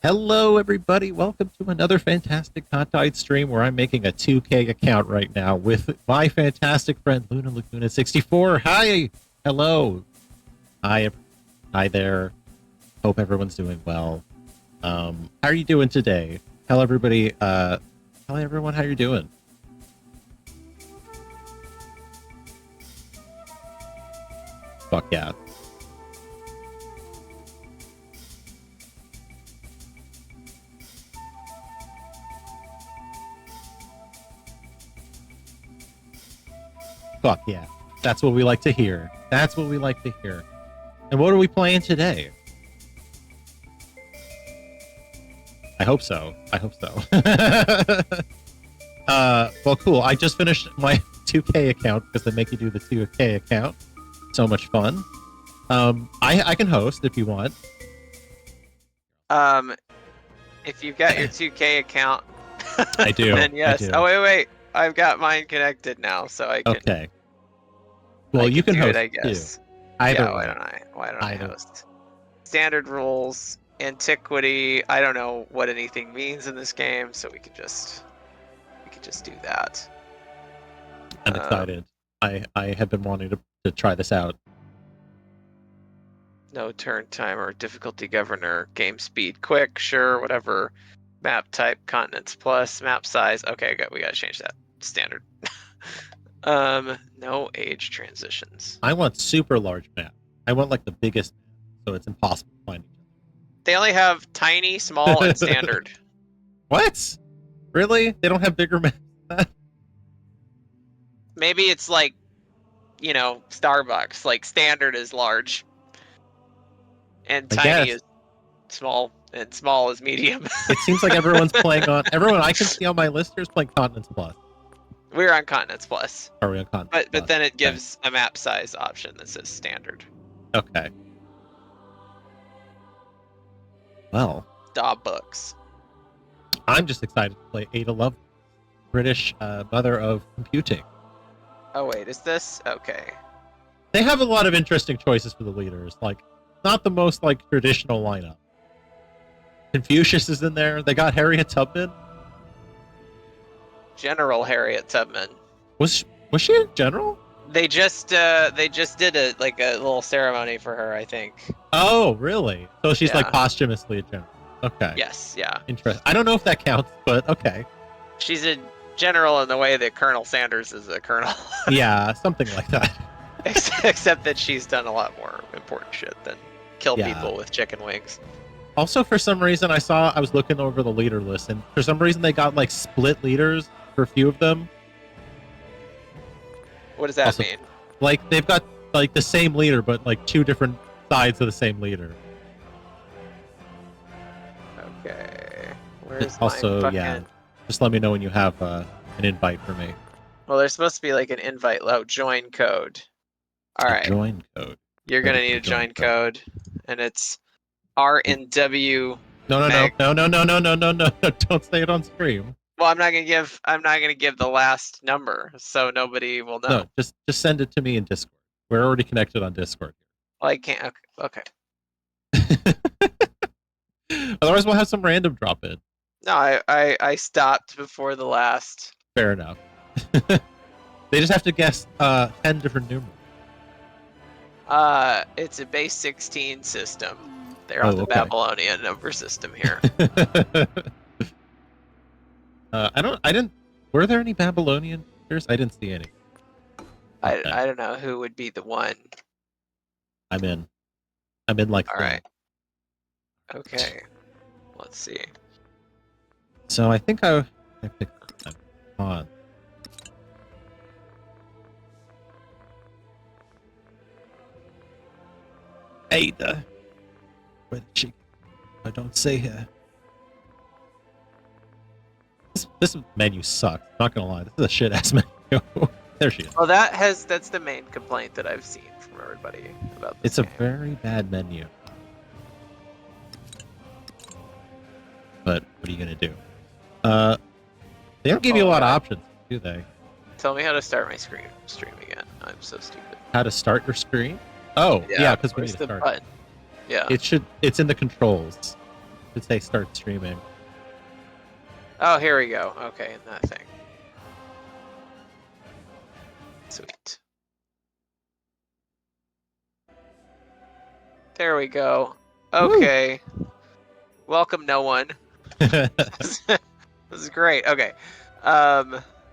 Hello, everybody. Welcome to another fantastic Kahtide stream where I'm making a 2K account right now with my fantastic friend Luna Laguna 64. Hi. Hello. Hi. Hi there. Hope everyone's doing well. How are you doing today? Tell everybody, tell everyone how you're doing. Fuck yeah. Fuck yeah. That's what we like to hear. That's what we like to hear. And what are we playing today? I hope so. I hope so. Well, cool. I just finished my 2K account because they make you do the 2K account. So much fun. I can host if you want. Um, if you've got your 2K account, I do. then yes. I do. Oh wait. I've got mine connected now, so I can. Okay. Well, you can do host it, I guess. too. Either yeah. way. Why don't I host? Standard rules, antiquity. I don't know what anything means in this game, so we could just do that. I'm excited. I have been wanting to try this out. No turn timer, difficulty governor, game speed, quick, sure, whatever. Map type, continents plus, map size. Okay, we gotta change that. Standard. No age transitions. I want super large map. I want like the biggest, so it's impossible to find each other. They only have tiny, small, and standard. What? Really? They don't have bigger maps than that? Maybe it's like, Starbucks. Like standard is large, and tiny is small, and small is medium. It seems like everyone's playing on. Everyone I can see on my list here is playing Continents Plus. We're on Continents Plus. Are we on Continents But then it gives a map size option that says standard. Okay. Well, Starbucks. I'm just excited to play Ada Lovelace, British mother of computing. Oh wait, is this okay? They have a lot of interesting choices for the leaders. Like, not the most like traditional lineup. Confucius is in there. They got Harriet Tubman. General Harriet Tubman. Was she a general? They just did a little ceremony for her, I think. Oh, really? So she's like posthumously a general. Okay. Yes, yeah. Interesting. I don't know if that counts, but okay. She's a general in the way that Colonel Sanders is a colonel. Yeah, something like that. Except that she's done a lot more important shit than kill people with chicken wings. Also, for some reason, I was looking over the leader list, and for some reason they got like split leaders for a few of them. What does that mean? Like they've got like the same leader, but like two different sides of the same leader. Okay. Where's also, my fucking... just let me know when you have an invite for me. Well, there's supposed to be like an invite join code. All right. Join code. You're gonna need a join code, and it's RNW. No. Don't say it on stream. Well, I'm not gonna give the last number, so nobody will know. No, just send it to me in Discord. We're already connected on Discord. Well, I can't. Okay. Otherwise, we'll have some random drop in. No, I stopped before the last. Fair enough. They just have to guess 10 different numerals. It's a base 16 system. They're on the Babylonian number system here. Were there any Babylonian figures? I didn't see any. I don't know who would be the one. I'm in like. All right. Okay. Let's see. So I think I picked on. Ada. Where did she? I don't see her. This menu sucks. Not gonna lie, this is a shit ass menu. There she is. Well, that's the main complaint that I've seen from everybody about this. It's a very bad menu. But what are you gonna do? They don't give you a lot of options, do they? Tell me how to start my stream again. I'm so stupid. How to start your screen? Oh, yeah, because we need to start. Button? Yeah. It's in the controls. Should say start streaming. Oh, here we go. Okay, in that thing. Sweet. There we go. Okay. Welcome, no one. This is great. Okay.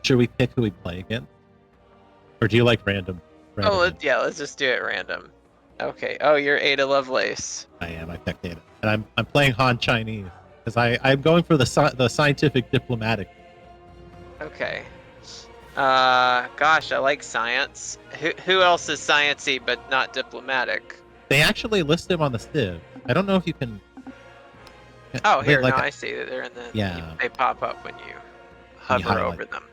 Should we pick who we play again? Or do you like random? Yeah, let's just do it random. Okay. Oh, you're Ada Lovelace. I am. I picked Ada. And I'm playing Han Chinese. Because I'm going for the scientific diplomatic. Okay. Gosh, I like science. Who else is sciencey but not diplomatic? They actually list him on the Civ. I don't know if you can... Oh, here, like no, I see that they're in the... Yeah. They pop up when you hover over them.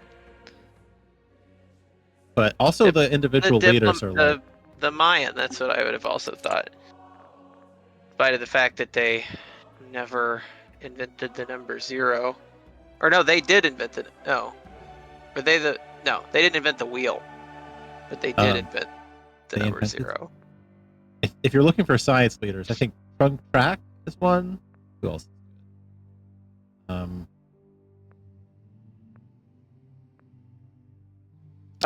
But also the individual leaders are like... The Mayan, that's what I would have also thought. In spite of the fact that they never invented the number 0. Or no, they did invent it. No. Were they the... No, they didn't invent the wheel. But they did invent the number 0. If you're looking for science leaders, I think Trunk Track is one. Who else?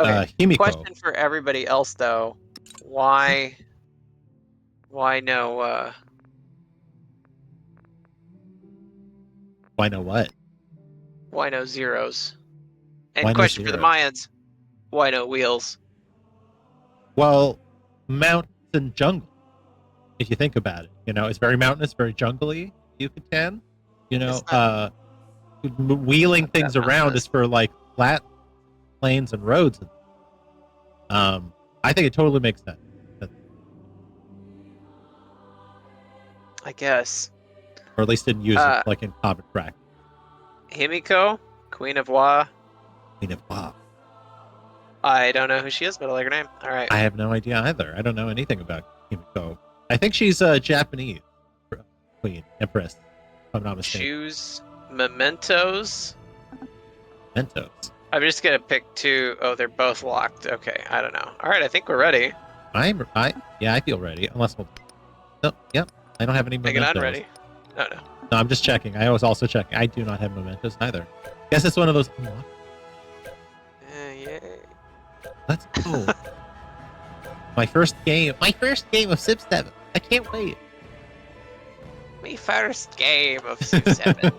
Okay. Himiko. Question for everybody else though: why no? Why no what? Why no zeros? And Why no question for the zeros? Mayans: why no wheels? Well, mountains and jungle. If you think about it, it's very mountainous, very jungly. Yucatan, wheeling things around is for like flat plains and roads. I think it totally makes sense. I guess. Or at least didn't use it like in common practice. Himiko, Queen of Wa. Queen of Wa. I don't know who she is, but I like her name. All right. I have no idea either. I don't know anything about Himiko. I think she's a Japanese queen, empress, if I'm not mistaken. Choose mementos. Mementos. I'm just gonna pick 2. Oh, they're both locked. Okay, I don't know. All right, I think we're ready. I feel ready. Unless yep. I don't have any mementos. I'm ready. No. No, I'm just checking. I was also checking. I do not have mementos either. Guess it's one of those. Yeah. Let's go. My first game of Civ 7. I can't wait. My first game of Civ 7.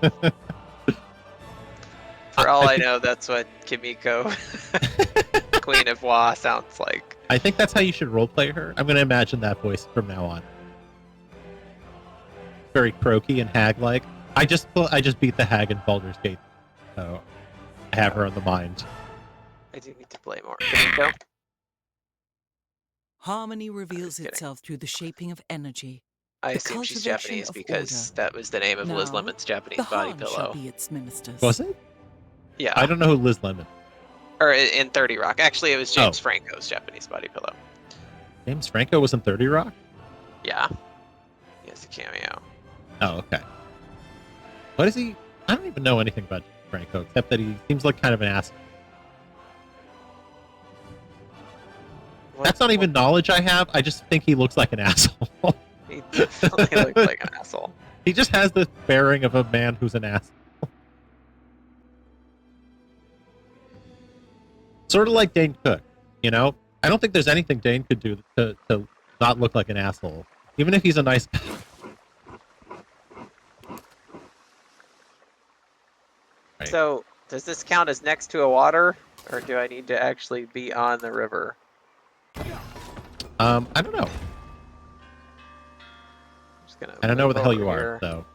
For all I know, that's what Kimiko, Queen of Wa, sounds like. I think that's how you should roleplay her. I'm going to imagine that voice from now on. Very croaky and hag-like. I just beat the hag in Baldur's Gate, so I have her on the mind. I do need to play more. Kimiko? Harmony reveals itself through the shaping of energy. I assume she's Japanese because that was the name of Liz Lemon's Japanese body pillow. Be its ministers. Was it? Yeah. I don't know who Liz Lemon. Or in 30 Rock. Actually, it was James Franco's Japanese body pillow. James Franco was in 30 Rock? Yeah. He has a cameo. Oh, okay. What is he? I don't even know anything about James Franco, except that he seems like kind of an asshole. That's not even knowledge I have. I just think he looks like an asshole. He definitely looks like an asshole. He just has the bearing of a man who's an asshole. Sort of like Dane Cook, I don't think there's anything Dane could do to not look like an asshole, even if he's a nice guy. Right. So, does this count as next to a water, or do I need to actually be on the river? I don't know. I don't know where the hell you are, so.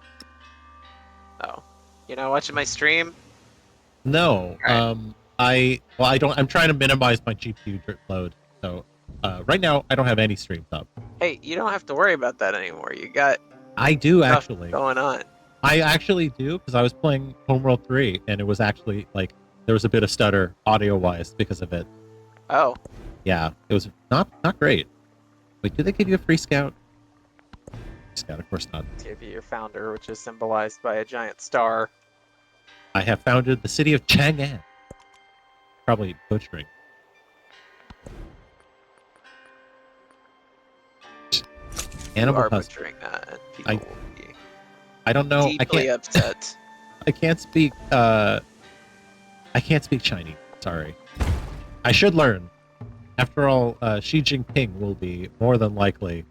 Oh. You're not watching my stream? No. Right. I'm trying to minimize my GPU load. So, right now, I don't have any streams up. Hey, you don't have to worry about that anymore. You got I do, stuff actually. going on. I actually do, because I was playing Homeworld 3, and it was actually, there was a bit of stutter audio-wise because of it. Oh. Yeah, it was not great. Wait, did they give you a free scout? Scout, of course not. Give you your founder, which is symbolized by a giant star. I have founded the city of Chang'an. Probably butchering. Animal you are husband. butchering that, and people will be I don't know. Deeply upset. I can't speak. I can't speak Chinese. Sorry. I should learn. After all, Xi Jinping will be more than likely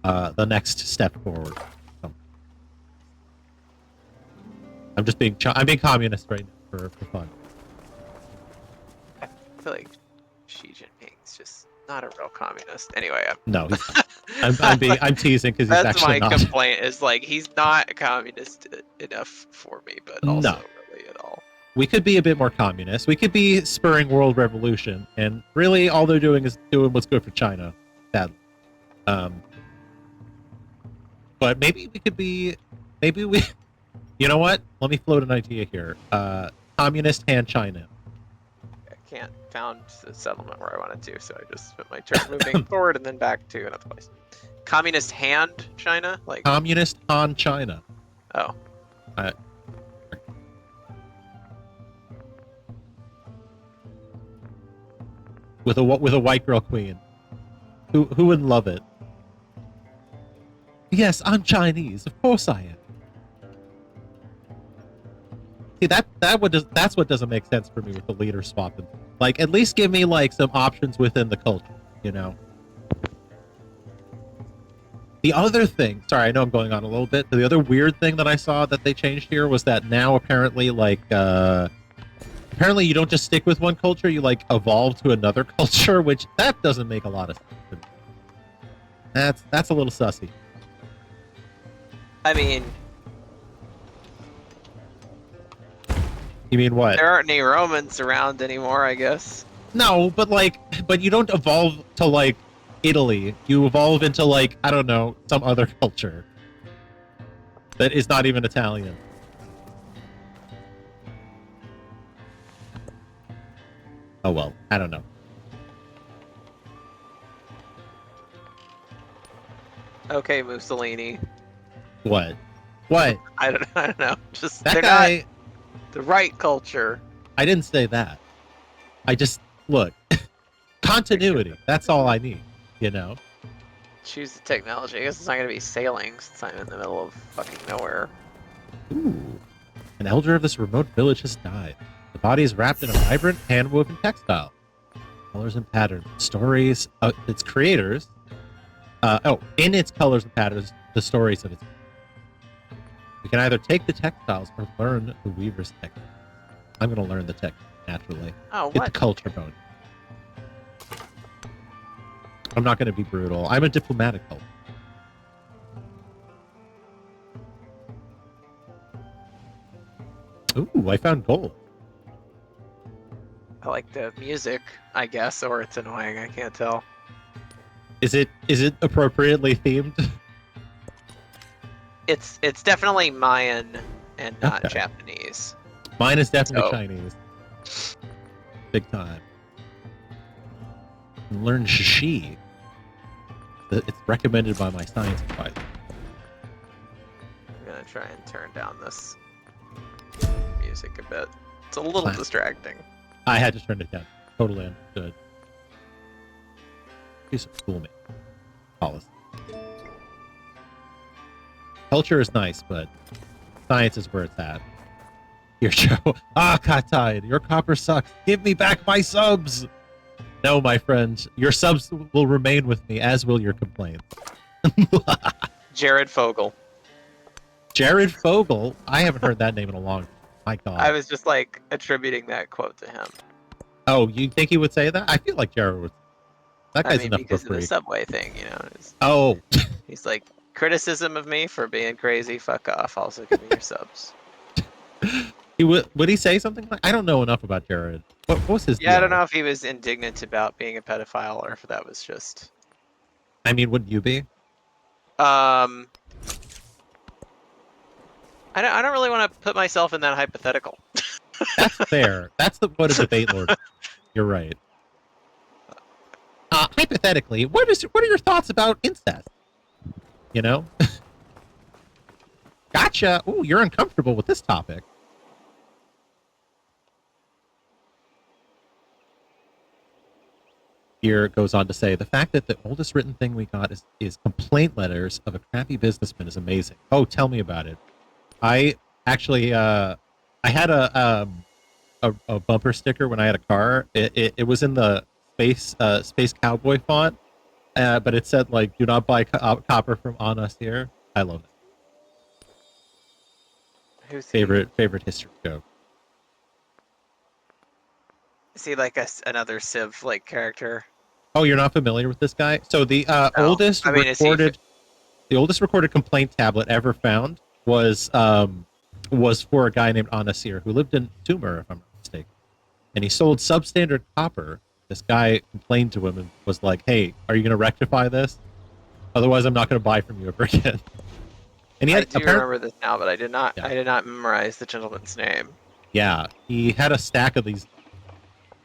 the next step forward. So, I'm just being. I'm being communist right now for fun. I feel like Xi Jinping's just not a real communist. Anyway, No, he's not. I'm teasing because he's that's actually my not. complaint. Is like he's not communist enough for me, but also No. really at all. We could be a bit more communist. We could be spurring world revolution, and really all they're doing is doing what's good for China. Sadly. But maybe we could be. Maybe we. You know what? Let me float an idea here. Communist hand China. I can't found the settlement where I wanted to, so I just spent my turn moving forward and then back to another place. Communist hand China, like Communist Han China. oh, With a white girl queen. Who wouldn't love it? Yes, I'm Chinese. Of course I am. See that's what doesn't make sense for me with the leader swapping. Like, at least give me like some options within the culture, you know. The other thing, sorry, I know I'm going on a little bit. The other weird thing that I saw that they changed here was that now apparently apparently you don't just stick with one culture, you like evolve to another culture, which that doesn't make a lot of sense. That's a little sussy. I mean, You mean what? there aren't any Romans around anymore, I guess. No, but you don't evolve to like Italy. You evolve into like, I don't know, some other culture that is not even Italian. Oh well, I don't know. Okay, Mussolini. What? What? I don't know. Just That they're guy, not the right culture. I didn't say that. I just, look, continuity. That's all I need, you know? Choose the technology. I guess it's not gonna be sailing since I'm in the middle of fucking nowhere. Ooh. An elder of this remote village has died. The body is wrapped in a vibrant, hand-woven textile. Colors and patterns. Stories of its creators. In its colors and patterns, the stories of its. We can either take the textiles or learn the weaver's technique. I'm going to learn the technique, naturally. Oh, Get the what? culture bone. I'm not going to be brutal. I'm a diplomatic culture. Ooh, I found gold. I like the music, I guess, or it's annoying. I can't tell. Is it appropriately themed? It's definitely Mayan and not Okay. Japanese. Mine is definitely So- Chinese. Big time. Learn Shishi. It's recommended by my science advisor. I'm gonna try and turn down this music a bit. It's a little Classic. distracting. I had to turn it down. Totally understood. Piece of school policy. Culture is nice, but science is where it's at. Here, Joe. Ah, Kahtide, your copper sucks. Give me back my subs. No, my friend, your subs will remain with me, as will your complaints. Jared Fogle. Jared Fogle. I haven't heard that name in a long time. My God. I was just like attributing that quote to him. Oh, you think he would say that? I feel like Jared would. That guy's I mean, enough of a because of the freak. subway thing, you know. Oh, He's like, criticism of me for being crazy, fuck off. Also give me your subs. he would he say something like? I don't know enough about Jared. What was his? Yeah, I deal? don't know if he was indignant about being a pedophile or if that was just. I mean, wouldn't you be? I don't really want to put myself in that hypothetical. That's fair. That's what a debate lord. You're right. Hypothetically, what are your thoughts about incest? You know? Gotcha. Ooh, you're uncomfortable with this topic. Here it goes on to say, the fact that the oldest written thing we got is complaint letters of a crappy businessman is amazing. Oh, tell me about it. I actually I had a bumper sticker when I had a car. It was in the space cowboy font, but it said like "Do not buy copper from on us here." I love it. Who's he? Favorite history joke. Is he like another Civ like character? Oh, you're not familiar with this guy? So the No. I mean, is he? the oldest recorded complaint tablet ever found was for a guy named Anasir who lived in Sumer, if I'm not mistaken, and he sold substandard copper. This guy complained to him and was like, "Hey, are you going to rectify this? Otherwise, I'm not going to buy from you ever again." And he I had do remember this now, but I did not. Yeah. I did not memorize the gentleman's name. Yeah, he had a stack of these.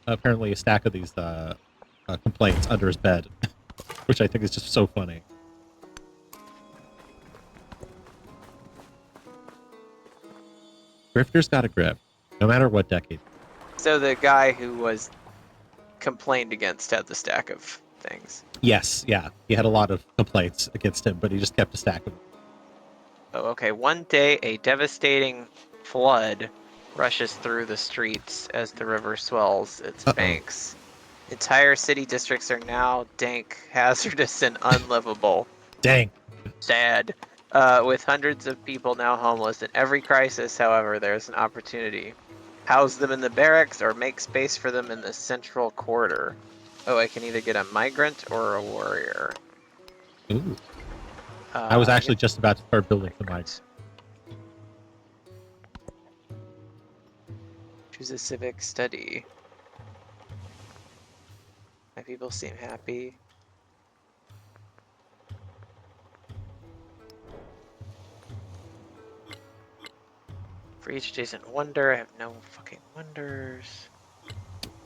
Apparently, a stack of these complaints under his bed, which I think is just so funny. Grifter's got a grip, no matter what decade. So the guy who was complained against had the stack of things. Yes, yeah, he had a lot of complaints against him, but he just kept a stack of them. Oh, okay. One day, a devastating flood rushes through the streets as the river swells its banks. Entire city districts are now dank, hazardous, and unlivable. Dang. Sad. With hundreds of people now homeless. In every crisis, however, there's an opportunity. House them in the barracks or make space for them in the central corridor. Oh, I can either get a migrant or a warrior. Ooh. I was actually just about to start building some migrants. Choose a civic study. My people seem happy. For each adjacent wonder, I have no fucking wonders.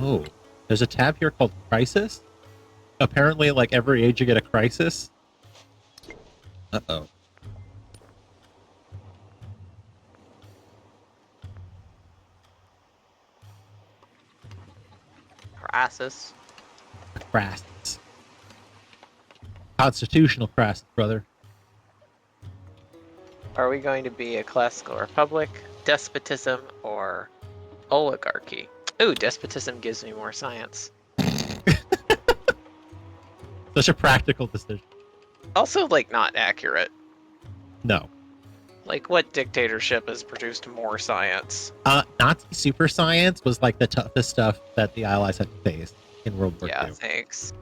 Oh, there's a tab here called Crisis. Apparently, like every age you get a crisis. Uh-oh. Crisis. Crisis. Constitutional crisis, brother. Are we going to be a classical republic, despotism, or oligarchy? Ooh, despotism gives me more science. Such a practical decision. Also, like, not accurate. No. Like, what dictatorship has produced more science? Nazi super science was like the toughest stuff that the Allies had to face in World War II. Yeah, thanks.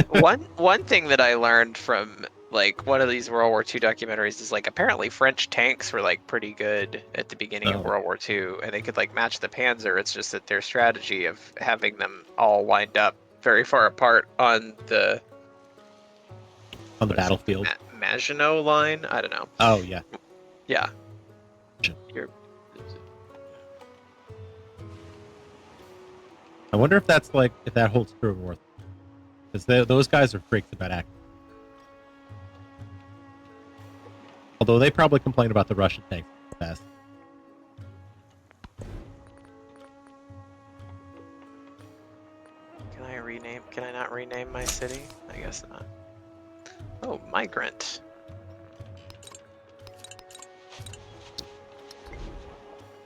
One thing that I learned from like one of these World War II documentaries is like apparently French tanks were like pretty good at the beginning of World War II, and they could like match the Panzer. It's just that their strategy of having them all lined up very far apart on the battlefield, Maginot line. I don't know. Oh yeah. Yeah. I wonder if that's like if that holds true in War, because those guys are freaks about accuracy. Although they probably complain about the Russian tanks best. Can I not rename my city? I guess not. Oh, migrant.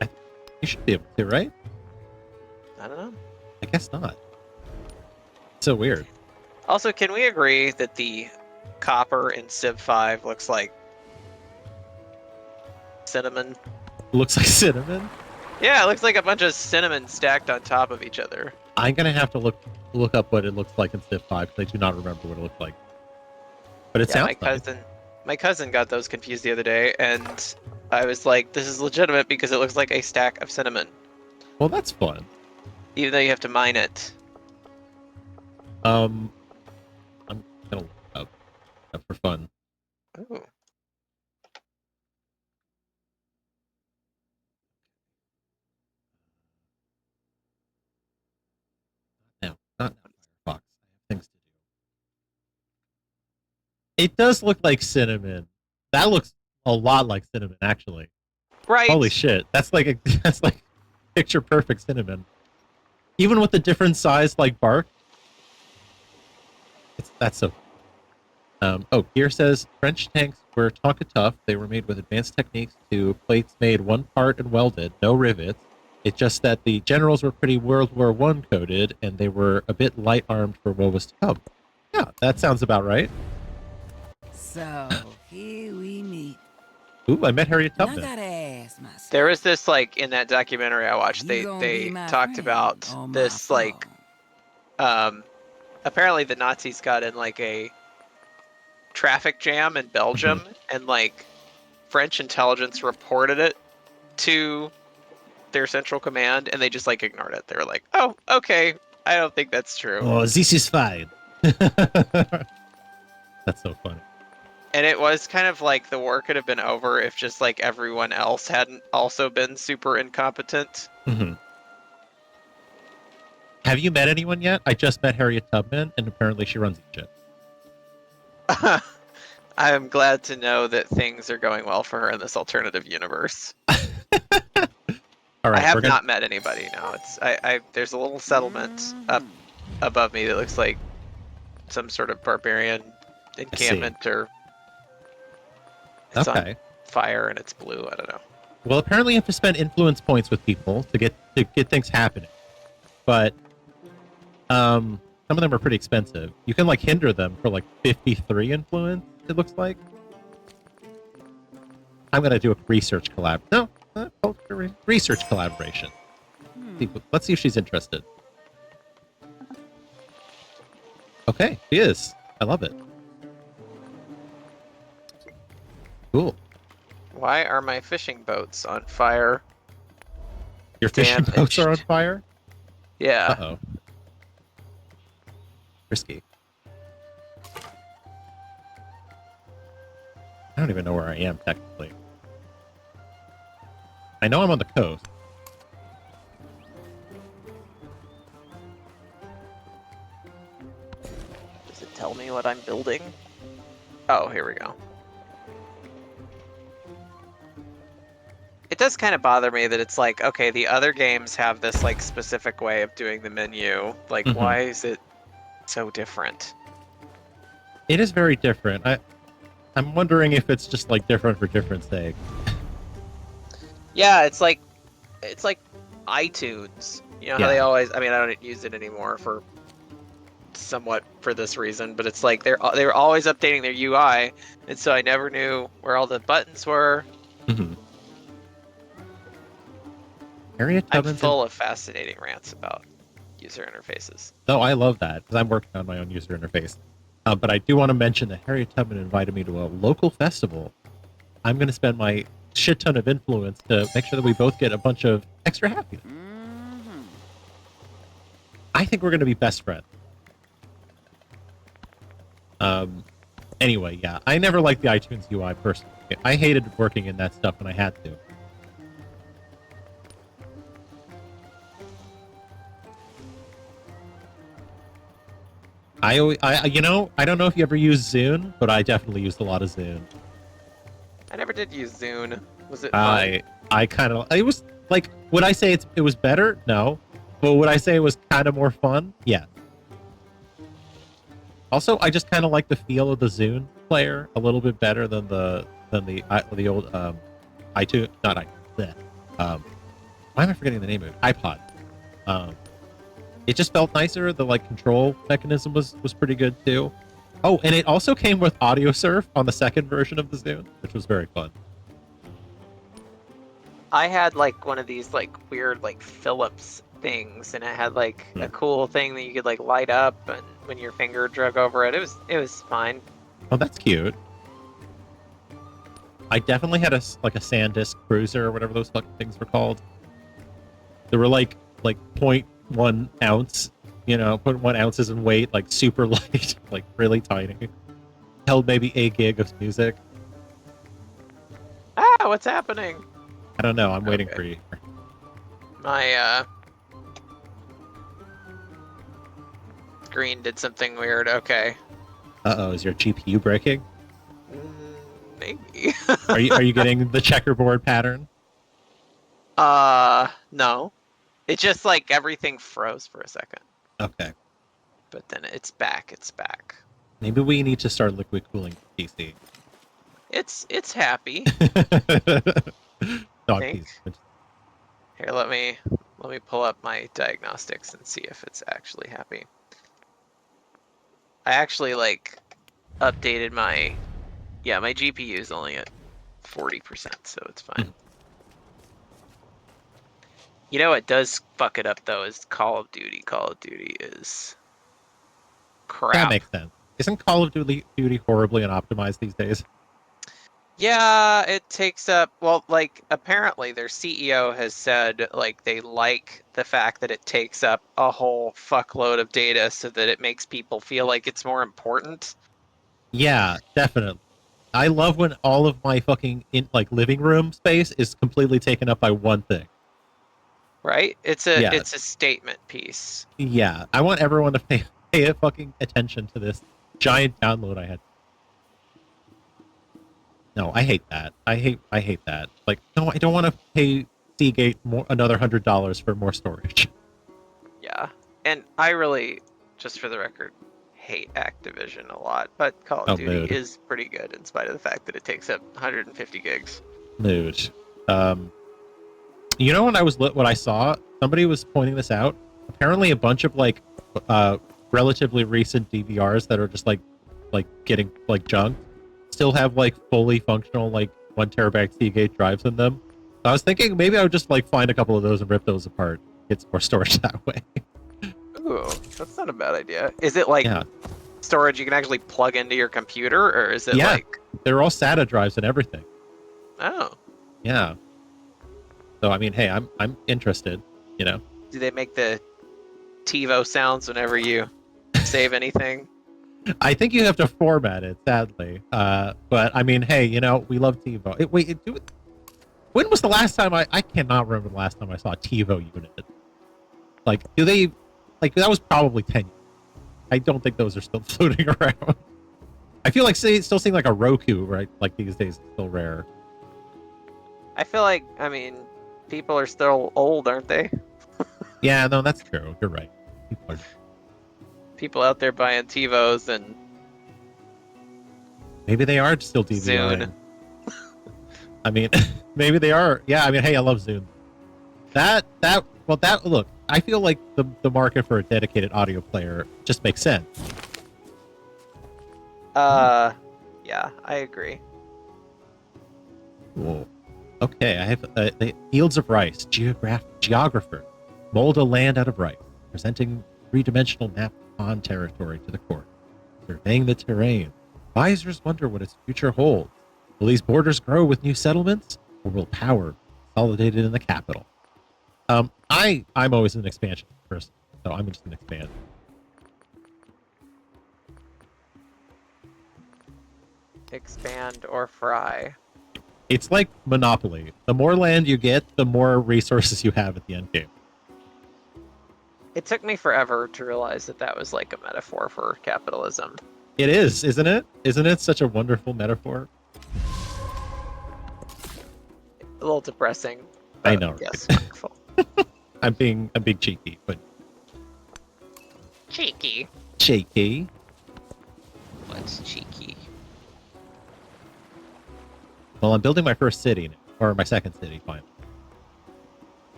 You should be able to, right? I don't know. I guess not. So weird. Also, can we agree that the copper in Civ 5 looks like cinnamon? Looks like cinnamon? Yeah, it looks like a bunch of cinnamon stacked on top of each other. I'm gonna have to look up what it looks like in Civ 5 because I do not remember what it looked like. But it sounds my cousin got those confused the other day, and I was like, "This is legitimate because it looks like a stack of cinnamon." Well, that's fun. Even though you have to mine it. I'm gonna look it up for fun. Ooh. No, not Firefox. I have things to do. It does look like cinnamon. That looks a lot like cinnamon, actually. Right. Holy shit! That's like picture perfect cinnamon. Even with the different size like bark. That's so. Gear says French tanks were Tonka tough. They were made with advanced techniques to plates made one part and welded, no rivets. It's just that the generals were pretty World War One coded, and they were a bit light armed for what was to come. Yeah, that sounds about right. So, here we meet. Ooh, I met Harriet And I Tubman. gotta ask myself. There was this like in that documentary I watched. You gonna be They my talked friend about or my this like foe? apparently the Nazis got in like a traffic jam in Belgium, and like French intelligence reported it to their central command, and they just like ignored it. They were like, "Oh, okay, I don't think that's true." Oh, this is fine. That's so funny. And it was kind of like the war could have been over if just like everyone else hadn't also been super incompetent. Mm-hmm. Have you met anyone yet? I just met Harriet Tubman, and apparently she runs Egypt. I'm glad to know that things are going well for her in this alternative universe. All right, I have not met anybody. No, there's a little settlement up above me that looks like some sort of barbarian encampment, or it's on fire and it's blue. I don't know. Well, apparently you have to spend influence points with people to get things happening, but some of them are pretty expensive. You can like hinder them for like 53 influence. It looks like. I'm gonna do a research collab. No, research collaboration. Let's see if she's interested. Okay, she is. I love it. Cool. Why are my fishing boats on fire? Your fishing boats are on fire? Yeah. Uh-oh. Risky. I don't even know where I am, technically. I know I'm on the coast. Does it tell me what I'm building? Oh, here we go. It does kind of bother me that it's like, okay, the other games have this like specific way of doing the menu. Like, why is it so different? It is very different. I'm wondering if it's just like different for different sake. Yeah, it's like iTunes. You know how they always, I mean, I don't use it anymore for somewhat for this reason, but it's like they were always updating their UI, and so I never knew where all the buttons were. I'm full of fascinating rants about user interfaces. Oh, I love that, because I'm working on my own user interface. But I do want to mention that Harriet Tubman invited me to a local festival. I'm going to spend my shit ton of influence to make sure that we both get a bunch of extra happiness. I think we're going to be best friends. Anyway, yeah, I never liked the iTunes UI personally. I hated working in that stuff when I had to. I you know, I don't know if you ever used Zune, but I definitely used a lot of Zune. I never did use Zune. Was it fun? I kind of, it was like, would I say it was better? No. But would I say it was kind of more fun? Yeah. Also, I just kind of like the feel of the Zune player a little bit better than the old iTunes, not iTunes. Why am I forgetting the name of it? iPod. It just felt nicer. The like control mechanism was pretty good too. Oh, and it also came with audio surf on the second version of the Zune, which was very fun. I had like one of these like weird like Philips things, and it had like a cool thing that you could like light up, and when your finger drug over it, it was fine. Oh, that's cute. I definitely had a SanDisk Cruiser or whatever those fucking things were called. They were like 0.1 ounce, you know, 0.1 ounces in weight, like super light, like really tiny. Held maybe 8 gig of music. Ah, what's happening? I don't know. I'm waiting for you. My screen did something weird. Okay. Uh-oh, is your GPU breaking? Maybe. Are you getting the checkerboard pattern? No. It just like everything froze for a second. Okay. But then it's back. It's back. Maybe we need to start liquid cooling the PC. It's happy. No, I'm Think. teasing. Here, let me pull up my diagnostics and see if it's actually happy. I actually like updated my GPU is only at 40%, so it's fine. You know what does fuck it up though is Call of Duty. Call of Duty is crap. That makes sense. Isn't Call of Duty horribly unoptimized these days? Yeah, it takes up, well, like, apparently their CEO has said, like, they like the fact that it takes up a whole fuckload of data so that it makes people feel like it's more important. Yeah, definitely. I love when all of my fucking living room space is completely taken up by one thing. Right? It's Yeah. a statement piece. Yeah, I want everyone to pay fucking attention to this giant download I had. No, I hate that. I hate that. Like, no, I don't want to pay Seagate another $100 for more storage. Yeah. And I really, just for the record, hate Activision a lot, but Call of Duty mood. is pretty good in spite of the fact that it takes up 150 gigs. Mood. You know what I saw? Somebody was pointing this out. Apparently, a bunch of relatively recent DVRs that are just like getting junk still have fully functional 1 terabyte Seagate drives in them. So I was thinking maybe I would just find a couple of those and rip those apart, get some more storage that way. Ooh, that's not a bad idea. Is it storage you can actually plug into your computer, or is it they're all SATA drives and everything. Oh. Yeah. So I mean, hey, I'm interested, you know. Do they make the TiVo sounds whenever you save anything? I think you have to format it, sadly. But I mean, hey, we love TiVo. When was the last time I cannot remember the last time I saw a TiVo unit? Do they that was probably 10 years. I don't think those are still floating around. I feel like still seeing a Roku, right? These days is still rare. I feel like, people are still old, aren't they? Yeah, no, that's true. You're right. People out there buying TiVos and maybe they are still DVRing. Zune. I mean, maybe they are. Yeah, I mean, hey, I love Zune. Look, I feel like the market for a dedicated audio player just makes sense. Yeah, I agree. Cool. Okay, I have the Fields of Rice, geographer, mold a land out of rice, presenting three-dimensional map of pond territory to the court, surveying the terrain. Advisors wonder what its future holds. Will these borders grow with new settlements, or will power be consolidated in the capital? I'm always an expansion person, so I'm just gonna expand. Expand or fry. It's like Monopoly. The more land you get, the more resources you have at the end game. It took me forever to realize that was like a metaphor for capitalism. It is, isn't it? Isn't it such a wonderful metaphor? A little depressing. I know. Yes, Right? wonderful. I'm being cheeky, but Cheeky. cheeky. What's cheeky? Well, I'm building my first city, or my second city, finally.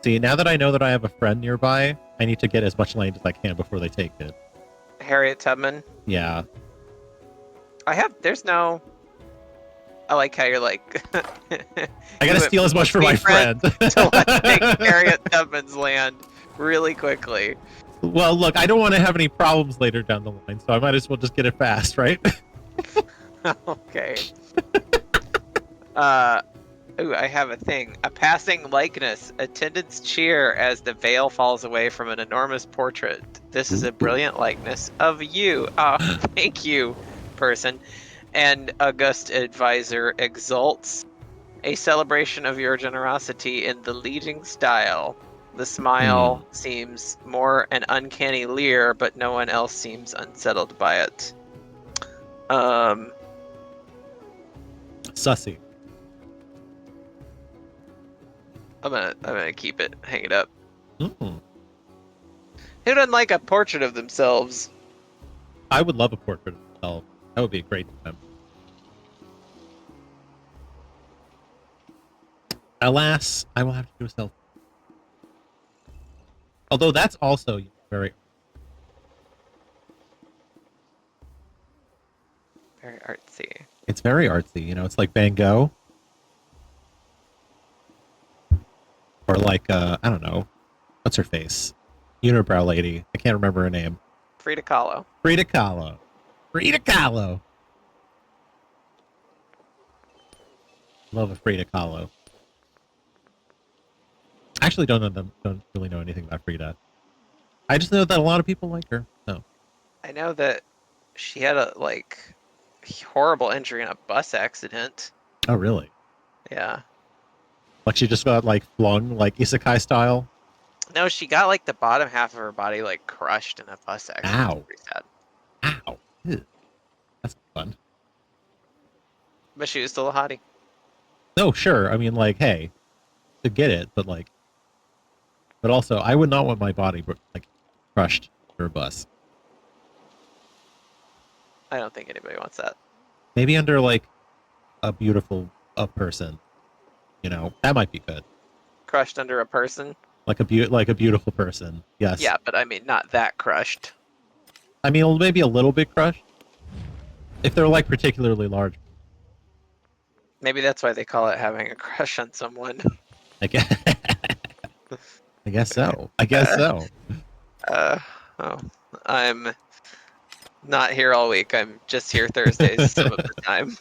See, now that I know that I have a friend nearby, I need to get as much land as I can before they take it. Harriet Tubman. Yeah. I like how you're like. I gotta steal as much for my friend. So let's take Harriet Tubman's land really quickly. Well, look, I don't want to have any problems later down the line, so I might as well just get it fast, right? Okay. Ooh, I have a thing. A passing likeness. Attendants cheer as the veil falls away from an enormous portrait. This is a brilliant likeness of you. Oh, thank you, person. And august advisor exults. A celebration of your generosity in the leading style. The smile seems more an uncanny leer, but no one else seems unsettled by it. Sussy. I'm gonna keep it, hang it up. Mm. Who doesn't like a portrait of themselves? I would love a portrait of myself. That would be a great time. Alas, I will have to do a selfie. Although that's also very... Very artsy. It's very artsy, you know, it's like Van Gogh. Or like, I don't know. What's her face? Unibrow lady. I can't remember her name. Frida Kahlo. Frida Kahlo. Frida Kahlo. Love a Frida Kahlo. I actually don't really know anything about Frida. I just know that a lot of people like her. So. I know that she had a horrible injury in a bus accident. Oh, really? Yeah. Like she just got like flung, like isekai style? No, she got like the bottom half of her body like crushed in a bus accident. Ow. It's pretty sad. Ow. Ew. That's fun. But she was still a hottie. No, sure. I mean, like, hey, to get it, but like, but also, I would not want my body like crushed for a bus. I don't think anybody wants that. Maybe under like a beautiful person, you know, that might be good. Crushed under a person? Like a beautiful person. Yes. Yeah, but I mean, not that crushed. I mean, maybe a little bit crushed. If they're like particularly large. Maybe that's why they call it having a crush on someone. I guess. I guess so. I guess so. Oh, I'm not here all week. I'm just here Thursdays some of the time.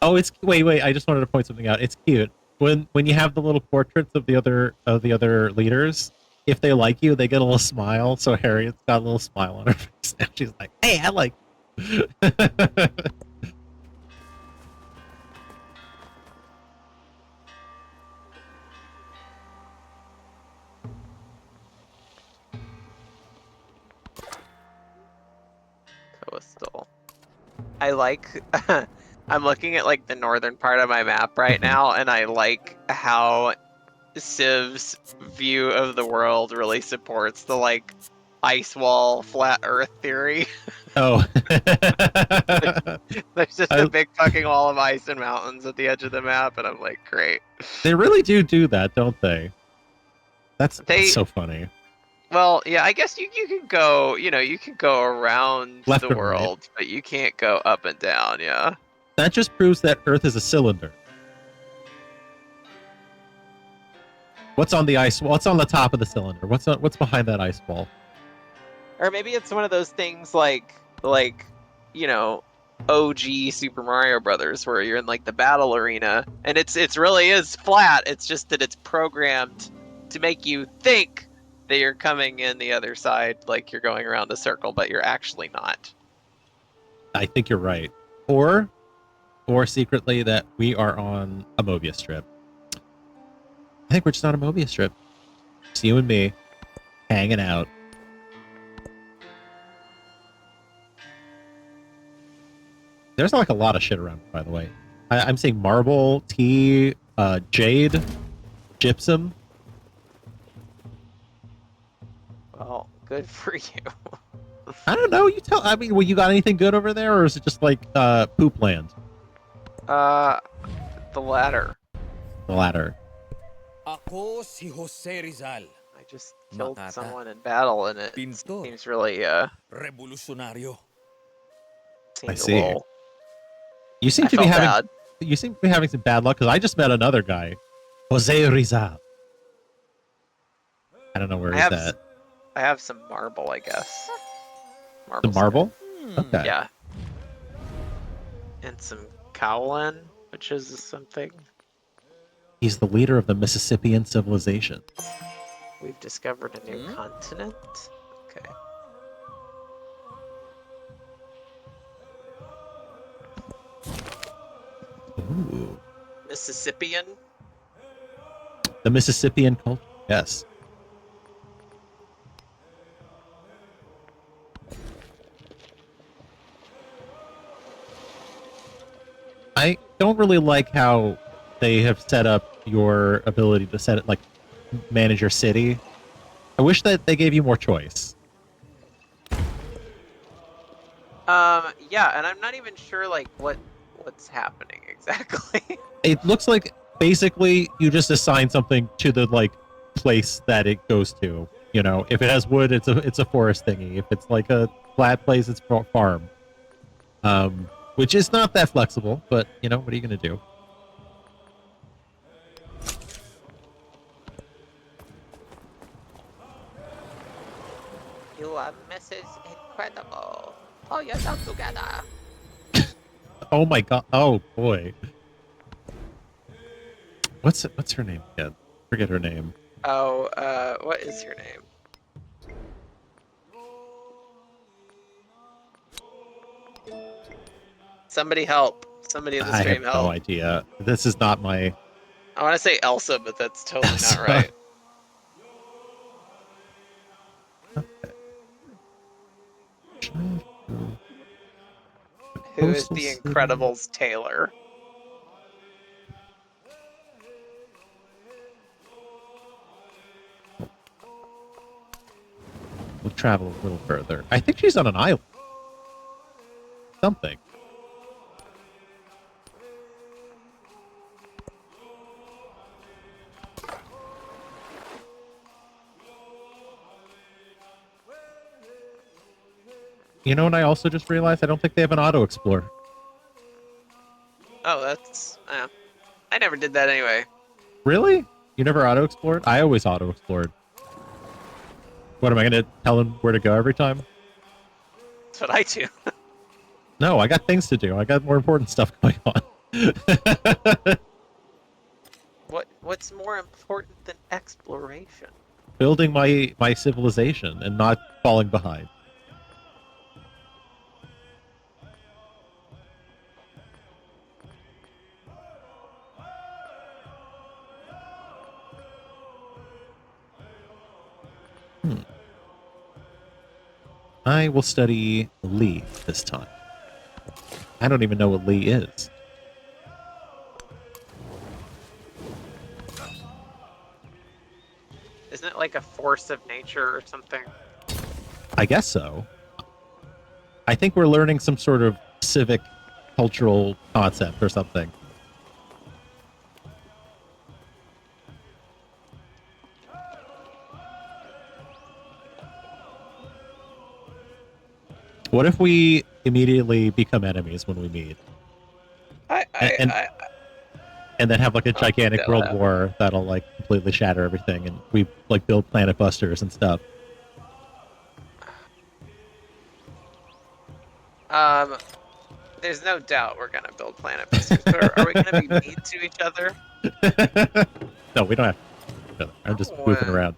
Oh, it's wait. I just wanted to point something out. It's cute when you have the little portraits of the other leaders. If they like you, they get a little smile. So Harriet's got a little smile on her face now. She's like, "Hey, I like." Coastal. I like. I'm looking at like the northern part of my map right now, and I like how Civ's view of the world really supports the like ice wall flat Earth theory. Oh. There's just a big fucking wall of ice and mountains at the edge of the map, and I'm like, great. They really do that, don't they? That's so funny. Well, yeah, I guess you can go, you can go around Left the and world, right. but you can't go up and down, yeah. That just proves that Earth is a cylinder. What's on the ice? What's on the top of the cylinder? What's behind that ice wall? Or maybe it's one of those things like OG Super Mario Brothers, where you're in like the battle arena, and it's really is flat. It's just that it's programmed to make you think that you're coming in the other side, like you're going around a circle, but you're actually not. I think you're right. Or secretly that we are on a Mobius strip. I think we're just on a Mobius strip. It's you and me hanging out. There's like a lot of shit around, by the way. I'm seeing marble, tea, jade, gypsum. Well, good for you. I don't know. You tell. I mean, well, you got anything good over there, or is it just like poop land? The latter. The latter. Ako si Jose Rizal, I just killed Makata. someone in battle, and it Pintor. seems really revolucionario. seemed I a see. little- You seem I to be felt having. bad. You seem to be having some bad luck because I just met another guy, Jose Rizal. I don't know where he's at. I have some marble, I guess. The marble? Hmm. Okay. Yeah. And some Kowlin, which is something. He's the leader of the Mississippian civilization. We've discovered a new continent. Okay. Ooh. Mississippian? The Mississippian culture. Yes. I don't really like how they have set up your ability to set it, like, manage your city. I wish that they gave you more choice. Yeah, and I'm not even sure like what's happening exactly. It looks like basically you just assign something to the like place that it goes to. You know, if it has wood, it's a forest thingy. If it's like a flat place, it's a farm. Which is not that flexible, but you know, what are you gonna do? You are Mrs. Incredible. Oh, you're not together. Oh my god! Oh boy, what's her name again? Forget her name. Oh, what is your name? Somebody help. Somebody in the I have stream no help. idea. This is not my. I want to say Elsa, but that's totally Elsa. not right. Who is Coastal the City. Incredibles Taylor? We'll travel a little further. I think she's on an island. Something. You know what I also just realized? I don't think they have an auto explorer. Oh, that's. I never did that anyway. Really? You never auto explored? I always auto explored. What am I gonna tell him where to go every time? That's what I do. No, I got things to do. I got more important stuff going on. What's more important than exploration? Building my civilization and not falling behind. I will study Lee this time. I don't even know what Lee is. Isn't it like a force of nature or something? I guess so. I think we're learning some sort of civic cultural concept or something. What if we immediately become enemies when we meet? And then have like a gigantic world war that'll like completely shatter everything, and we like build planet busters and stuff. There's no doubt we're gonna build planet busters, but are we gonna be mean to each other? No, we don't have to. I'm just goofing around.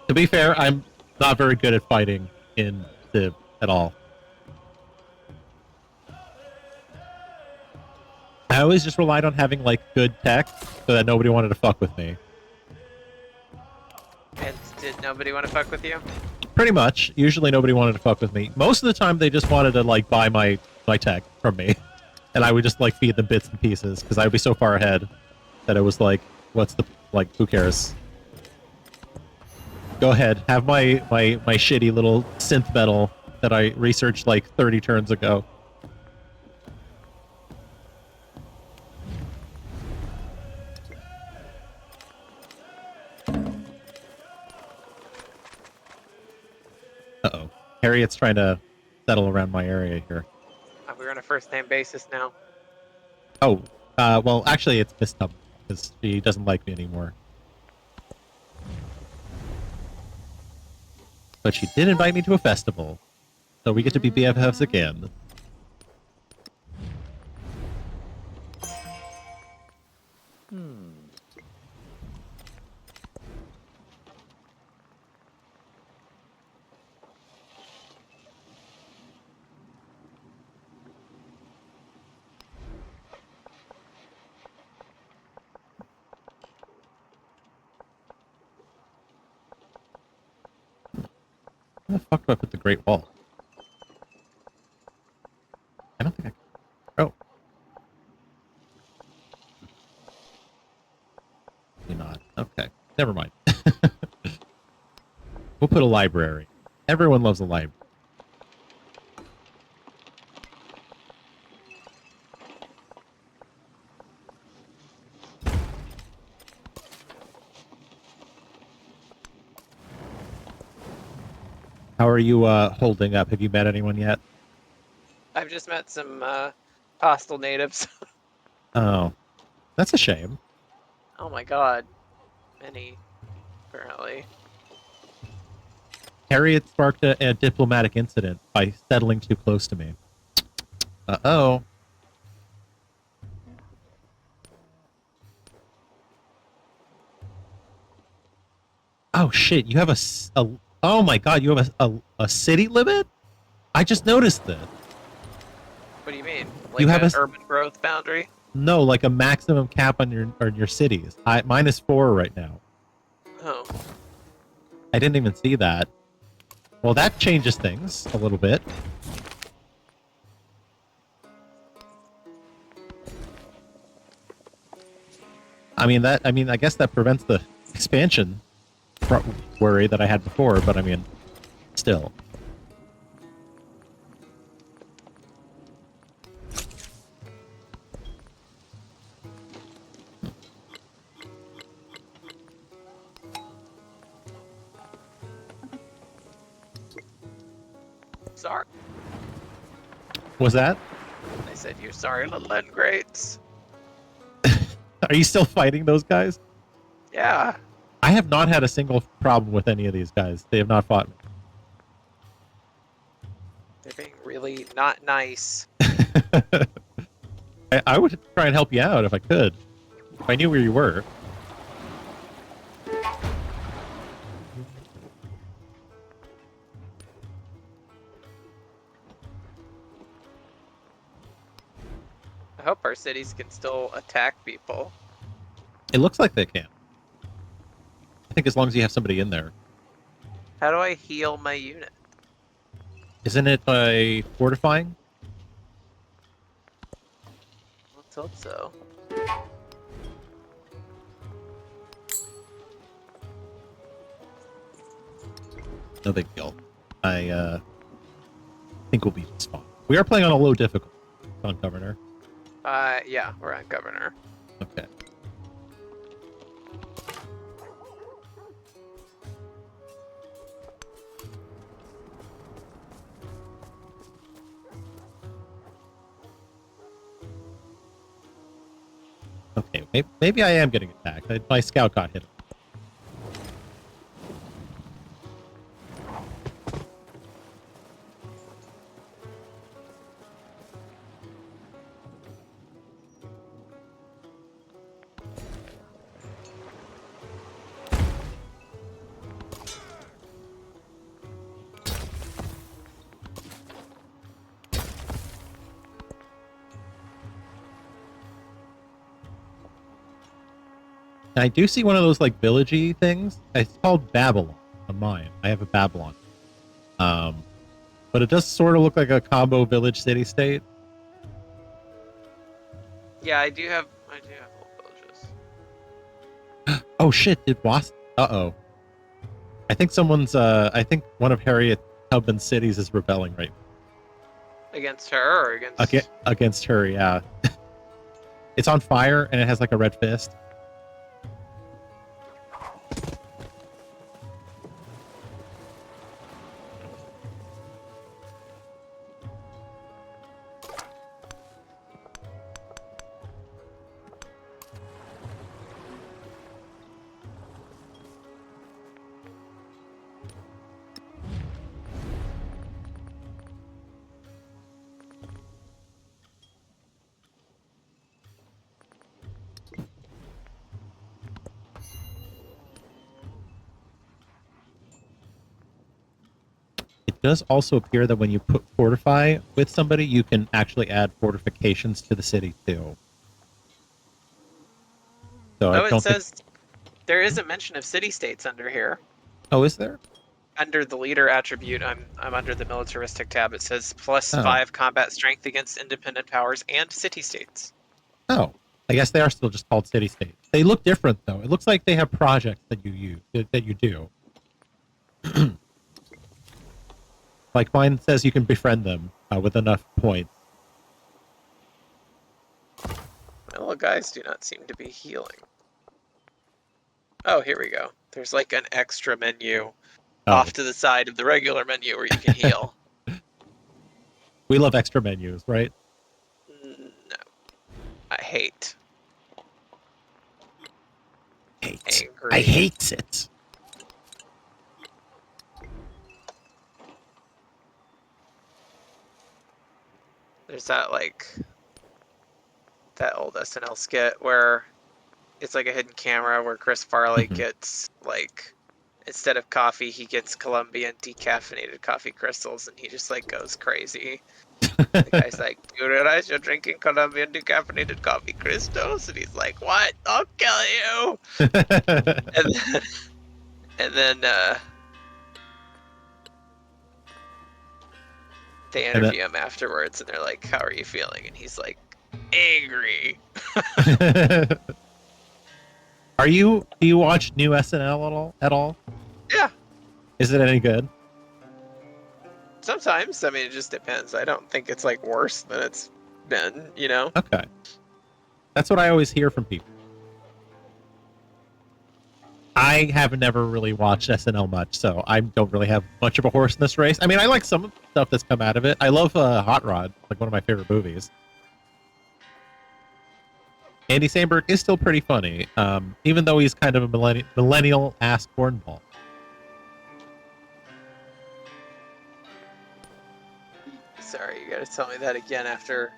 To be fair, I'm not very good at fighting in Civ at all. I always just relied on having like good tech so that nobody wanted to fuck with me. And did nobody want to fuck with you? Pretty much. Usually nobody wanted to fuck with me. Most of the time they just wanted to like buy my tech from me. And I would just like feed them bits and pieces because I would be so far ahead that it was like, what's the like, who cares? Go ahead, have my shitty little synth metal that I researched like 30 turns ago. Uh-oh. Harriet's trying to settle around my area here. We're on a first name basis now. Oh, well, actually, it's Miss Tum, because she doesn't like me anymore. But she did invite me to a festival, so we get to be BFFs again. Where the fuck do I put the Great Wall? I don't think I can. Oh. Never mind. We'll put a library. Everyone loves a library. How are you holding up? Have you met anyone yet? I've just met some hostile natives. Oh, that's a shame. Oh my god. Many, apparently. Harriet sparked a diplomatic incident by settling too close to me. Uh-oh. Oh, shit. You have oh my god, you have a city limit? I just noticed this. What do you mean? Like You have an a urban growth boundary? No, like a maximum cap on your cities. Mine is 4 right now. Oh. I didn't even see that. Well, that changes things a little bit. I guess that prevents the expansion worry that I had before, but I mean, still. Sorry. Was that? I said, you're sorry, little ingrates. Are you still fighting those guys? Yeah. I have not had a single problem with any of these guys. They have not fought me. They're being really not nice. I would try and help you out if I could. If I knew where you were. I hope our cities can still attack people. It looks like they can. I think as long as you have somebody in there. How do I heal my unit? Isn't it by fortifying? Let's hope so. No big deal. I think we'll be just fine. We are playing on a low difficulty on Governor. Yeah, we're on Governor. Okay. Okay, maybe I am getting attacked. My scout got hit. I do see one of those like villagey things. It's called Babylon on mine. I have a Babylon. But it does sort of look like a combo village city state. Yeah, I do have little villages. Oh shit, did Wasp uh-oh. I think I think one of Harriet Tubman's cities is rebelling right now. Against her or against Against her, yeah. It's on fire and it has like a red fist. It does also appear that when you put fortify with somebody, you can actually add fortifications to the city too. So I it don't says there is a mention of city-states under here. Oh, is there? Under the leader attribute, I'm under the militaristic tab. It says Oh. +5 combat strength against independent powers and city-states. Oh, I guess they are still just called city-states. They look different though. It looks like they have projects that you do. Like mine says you can befriend them with enough points. My little guys do not seem to be healing. Oh, here we go. There's like an extra menu off to the side of the regular menu where you can heal. We love extra menus, right? No. I hate. Angry. I hate it. There's that that old SNL skit where it's like a hidden camera where Chris Farley gets like, instead of coffee, he gets Colombian decaffeinated coffee crystals, and he just like goes crazy. The guy's like, "Do you realize you're drinking Colombian decaffeinated coffee crystals?" And he's like, "What? I'll kill you!" and then they interview him afterwards, and they're like, "How are you feeling?" And he's like, "Angry." Do you watch new SNL at all? Yeah. Is it any good? Sometimes. I mean, it just depends. I don't think it's like worse than it's been, you know? Okay. That's what I always hear from people. I have never really watched SNL much, so I don't really have much of a horse in this race. I mean, I like some of the stuff that's come out of it. I love Hot Rod, like one of my favorite movies. Andy Samberg is still pretty funny, even though he's kind of a millennial-ass cornball. Sorry, you gotta tell me that again after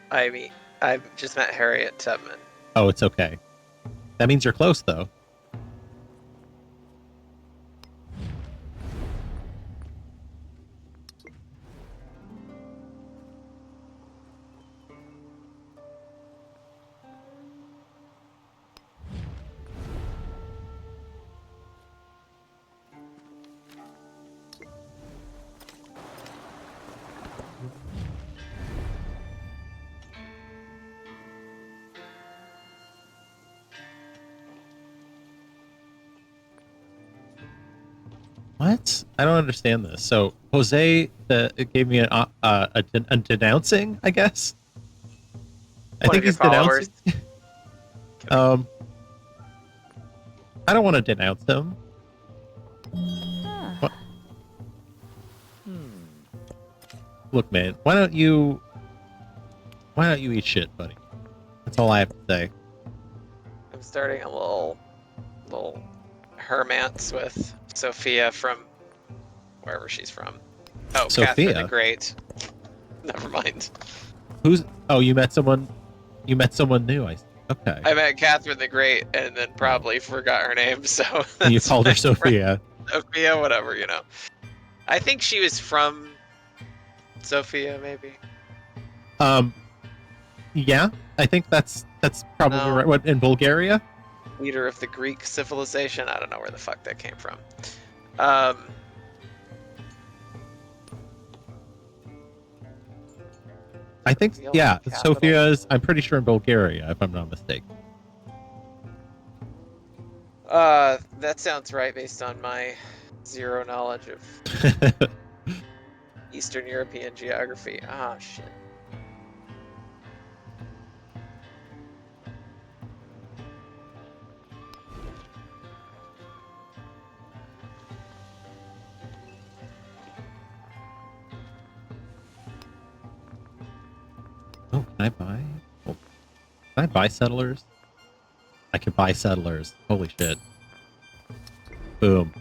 I've just met Harriet Tubman. Oh, it's okay. That means you're close, though. What? I don't understand this. So Jose gave me a denouncing, I guess. I think he's denouncing. I don't want to denounce him. What? Look, man, why don't you eat shit, buddy? That's all I have to say. I'm starting a little hermance with Sophia from wherever she's from. Oh, Sophia? Catherine the Great. Never mind. Oh, you met someone new, I see. Okay. I met Catherine the Great and then probably forgot her name, so You called her Sophia. Sophia, whatever, you know. I think she was from Sophia, maybe. Yeah, I think that's probably right. What, in Bulgaria? Leader of the Greek civilization. I don't know where the fuck that came from. I think, yeah, Sophia's, I'm pretty sure in Bulgaria, if I'm not mistaken. That sounds right based on my zero knowledge of Eastern European geography. Ah, shit. Oh, can I buy settlers? I can buy settlers. Holy shit. Boom.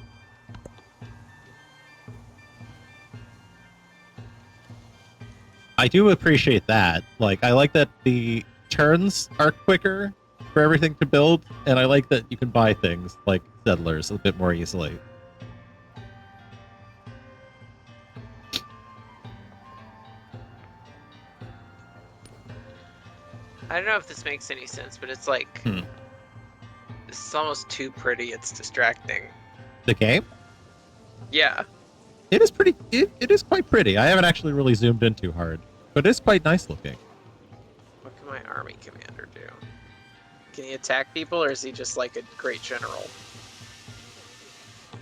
I do appreciate that. Like, I like that the turns are quicker for everything to build, and I like that you can buy things like settlers a bit more easily. I don't know if this makes any sense, but it's like this is almost too pretty. It's distracting. The game? Yeah. It is pretty. It is quite pretty. I haven't actually really zoomed in too hard, but it's quite nice looking. What can my army commander do? Can he attack people, or is he just like a great general?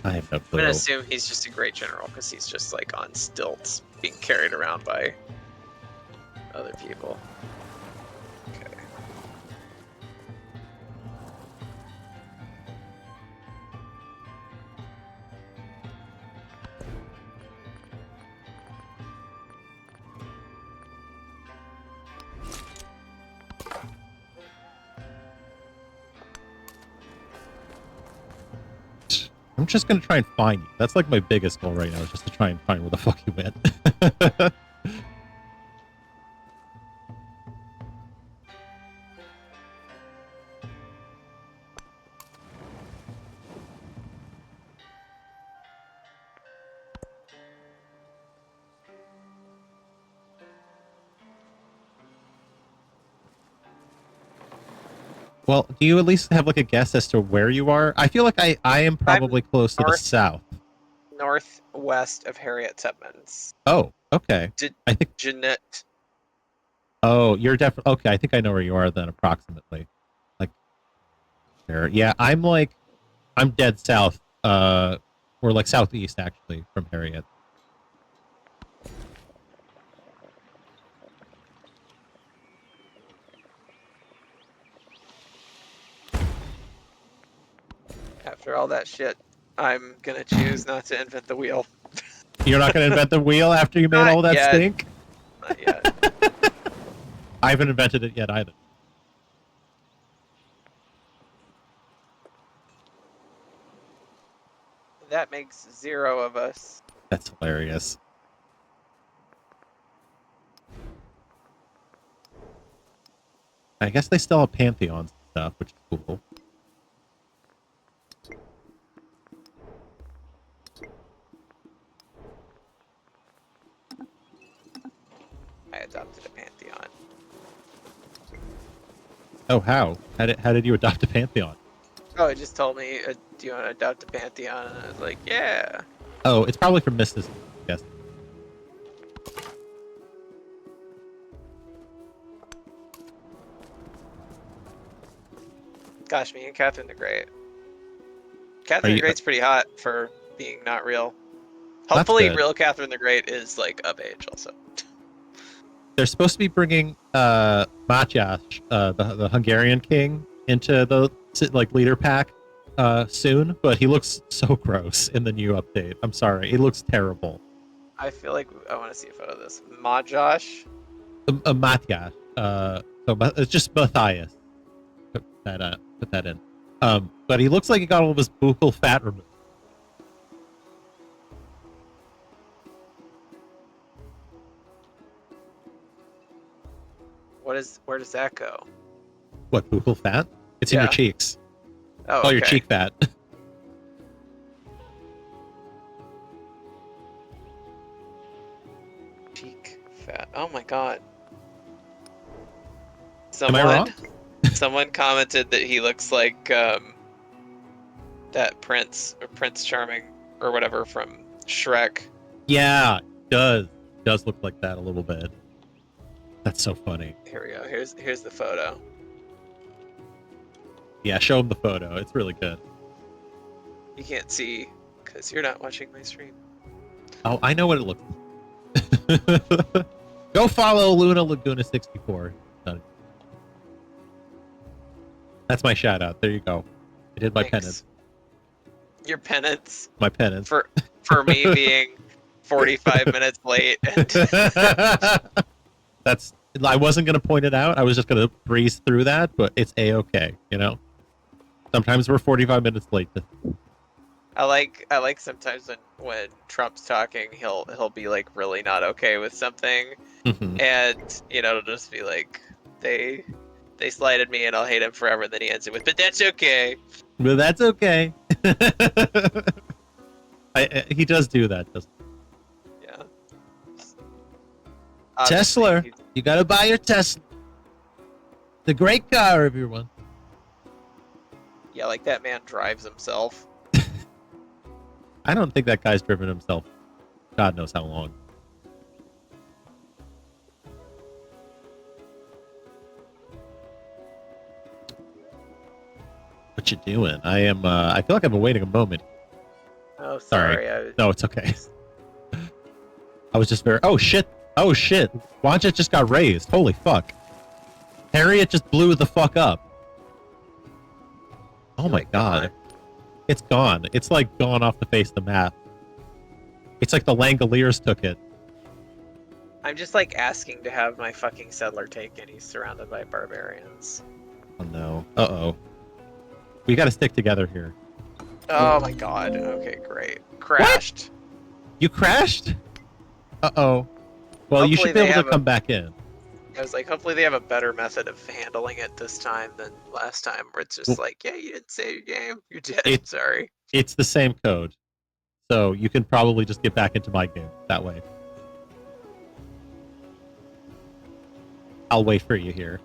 I have no I'm clue. gonna assume he's just a great general because he's just like on stilts, being carried around by other people. Okay. I'm just gonna try and find you. That's like my biggest goal right now, is just to try and find where the fuck you went. Well, do you at least have like a guess as to where you are? I feel like I am probably close to the north. south. Northwest of Harriet Tubman's. Oh, okay. I think. Jeanette. Oh, you're definitely okay. I think I know where you are then, approximately. Like there. Yeah, I'm dead south. Or like southeast actually from Harriet. After all that shit, I'm gonna choose not to invent the wheel. You're not going to invent the wheel after you made Not all that yet. stink? Not yet. I haven't invented it yet either. That makes 0 of us. That's hilarious. I guess they still have pantheons and stuff, which is cool. I adopted a pantheon. Oh, how? How did you adopt a pantheon? Oh, it just told me, do you want to adopt a pantheon? And I was like, yeah. Oh, it's probably from mysticism, I guess. Gosh, me and Catherine the Great. Catherine the Great's pretty hot for being not real. Hopefully, real Catherine the Great is like of age also. They're supposed to be bringing Matyas, the Hungarian king, into the like leader pack soon, but he looks so gross in the new update. I'm sorry, he looks terrible. I feel like I want to see a photo of this. Majosh? Matyas. So it's just Matthias. Put that in. But he looks like he got all of his buccal fat removed. Where does that go? What, buccal fat? It's in your cheeks. Oh, all your cheek fat. Cheek fat. Oh my god. Am I wrong? Someone commented that he looks like that Prince or Prince Charming or whatever from Shrek. Yeah, does look like that a little bit. That's so funny. Here we go. Here's the photo. Yeah, show him the photo. It's really good. You can't see because you're not watching my stream. Oh, I know what it looks like. Go follow Luna Laguna 64. That's my shout out. There you go. I did my penance. Your penance. My penance. For me being 45 minutes late. That's. I wasn't gonna point it out. I was just gonna breeze through that, but it's a-okay. You know. Sometimes we're 45 minutes late. I like sometimes when Trump's talking, he'll be like really not okay with something, and it'll just be like they slighted me and I'll hate him forever. And then he ends it with, "But that's okay." But that's okay. He does do that, doesn't he? Yeah. Tesla, you gotta buy your Tesla. The great car, everyone. Yeah, like that man drives himself. I don't think that guy's driven himself. God knows how long. What you doing? I am. I feel like I've been waiting a moment. Oh, Sorry. sorry. No, it's okay. I was just very. Oh shit! Oh shit! Wanja just got raised. Holy fuck! Harriet just blew the fuck up. Oh my god! It's gone. It's like gone off the face of the map. It's like the Langoliers took it. I'm just like asking to have my fucking settler taken. He's surrounded by barbarians. Oh no. Uh-oh. We gotta stick together here. Oh my god. Okay, great. Crashed. You crashed? Uh-oh. Well, you Hopefully should be they able have to come back in. I was like, hopefully they have a better method of handling it this time than last time, where it's just like, yeah, you didn't save your game. You're dead. Sorry. It's the same code. So you can probably just get back into my game that way. I'll wait for you here.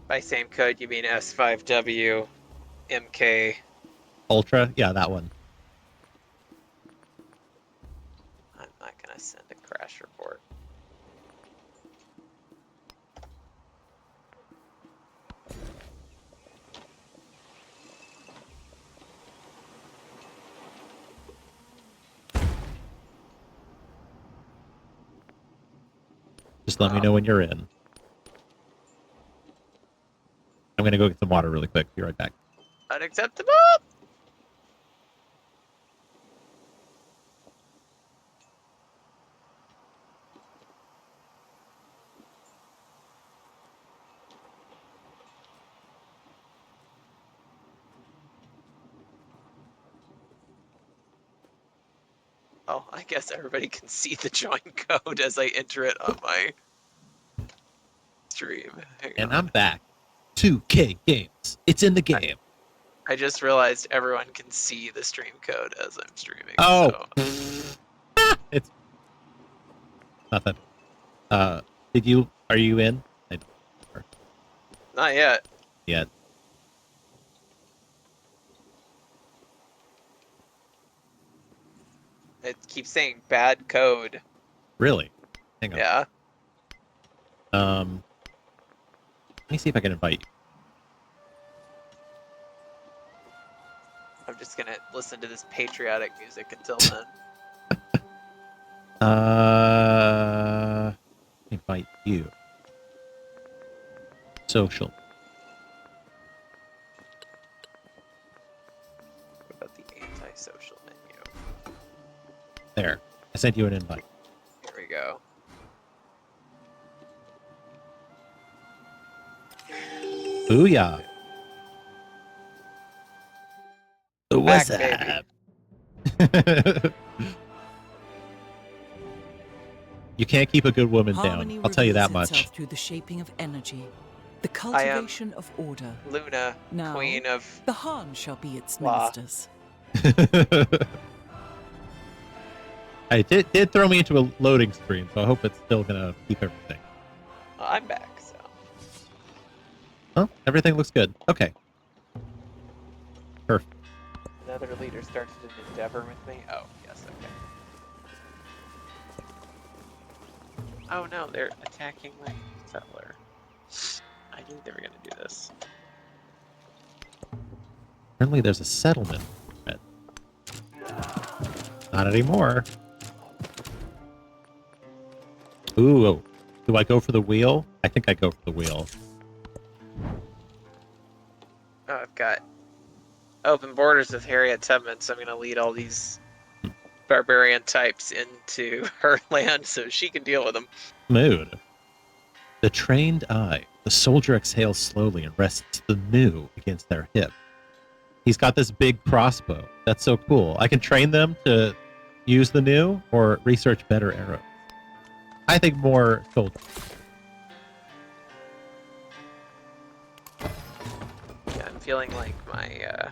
By same code, you mean S5W MK. Ultra? Yeah, that one. I'm not gonna send a crash report. Just let me know when you're in. I'm gonna go get some water really quick. Be right back. Unacceptable! Oh, I guess everybody can see the join code as I enter it on my stream. Hang And on. I'm back. 2K games. It's in the game. I just realized everyone can see the stream code as I'm streaming. Oh. So. It's nothing. Are you in? Not yet. Yet. It keeps saying bad code. Really? Hang on. Yeah. Let me see if I can invite you. I'm just gonna listen to this patriotic music until then. Invite you. Social. What about the anti-social menu? There. I sent you an invite. Here we go. Booyah. What's Back, up? You can't keep a good woman Harmony down. I'll tell you that reveals much. itself through the shaping of energy, the cultivation of order. Luna, Now, queen of... the Han shall be its Blah. ministers. It did throw me into a loading screen, so I hope it's still gonna keep everything. I'm back, so... Oh, everything looks good. Okay. Perfect. Another leader started an endeavor with me? Oh, yes, okay. Oh no, they're attacking my settler. I knew they were gonna do this. Apparently there's a settlement. Not anymore. Ooh, do I go for the wheel? I think I go for the wheel. Oh, I've got open borders with Harriet Tubman, so I'm gonna lead all these barbarian types into her land so she can deal with them. Mood. The trained eye. The soldier exhales slowly and rests the new against their hip. He's got this big crossbow. That's so cool. I can train them to use the new or research better arrows. I think more soldiers. Yeah, I'm feeling like my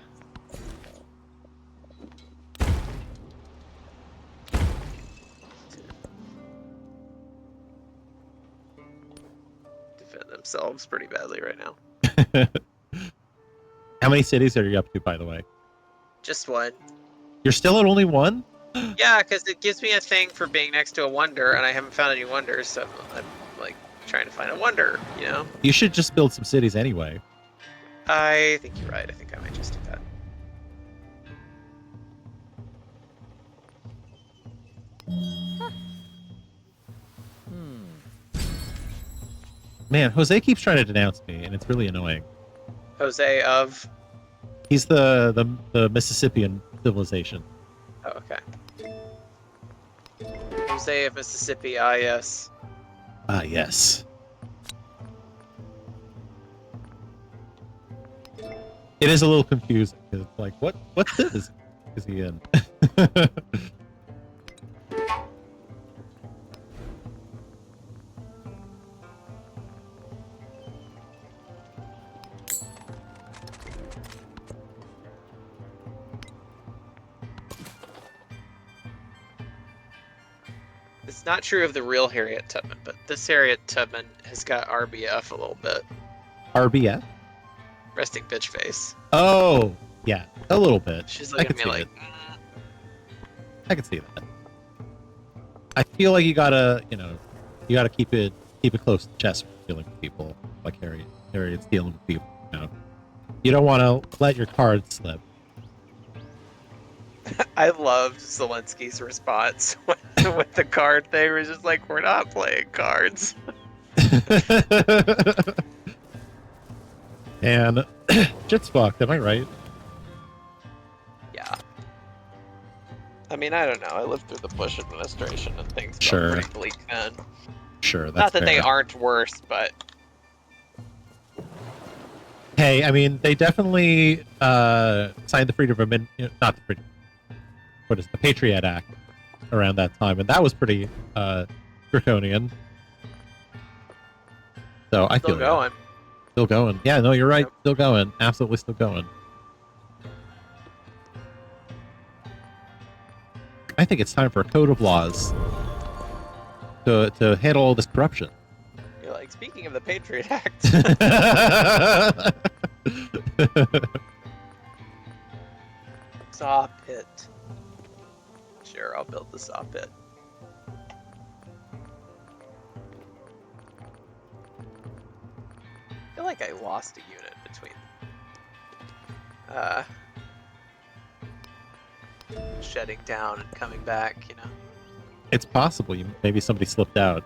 defend themselves pretty badly right now. How many cities are you up to, by the way? Just one. You're still at only one? Yeah, because it gives me a thing for being next to a wonder, and I haven't found any wonders, so I'm like trying to find a wonder, you know? You should just build some cities anyway. I think you're right. I think I might just do that. Man, Jose keeps trying to denounce me, and it's really annoying. Jose of. He's the Mississippian civilization. Oh, okay. Jose of Mississippi. Ah, yes. Ah, yes. It is a little confusing because it's like, what city is he in? It's not true of the real Harriet Tubman, but this Harriet Tubman has got RBF a little bit. RBF? Resting bitch face. Oh, yeah, a little bit. She's I looking can at me see like, it. I can see that. I feel like you gotta keep it close to the chest when dealing with people like Harriet's dealing with people. You don't want to let your cards slip. I loved Zelensky's response with the card thing. It was just like, we're not playing cards. And shit's fucked. Am I right? Yeah. I mean, I don't know. I lived through the Bush administration and things got Sure. pretty bleak then. Sure. That's Not that they fair. aren't worse, but Hey, I mean, they definitely signed the Freedom of not the Freedom. What is the Patriot Act around that time, and that was pretty draconian. So I still feel going. still going. Yeah, no, you're right. Yep. Still going. Absolutely, still going. I think it's time for a code of laws to handle all this corruption. You're like, speaking of the Patriot Act. Saw pit. Sure, I'll build the saw pit. I feel like I lost a unit between shutting down and coming back, you know. It's possible. Maybe somebody slipped out.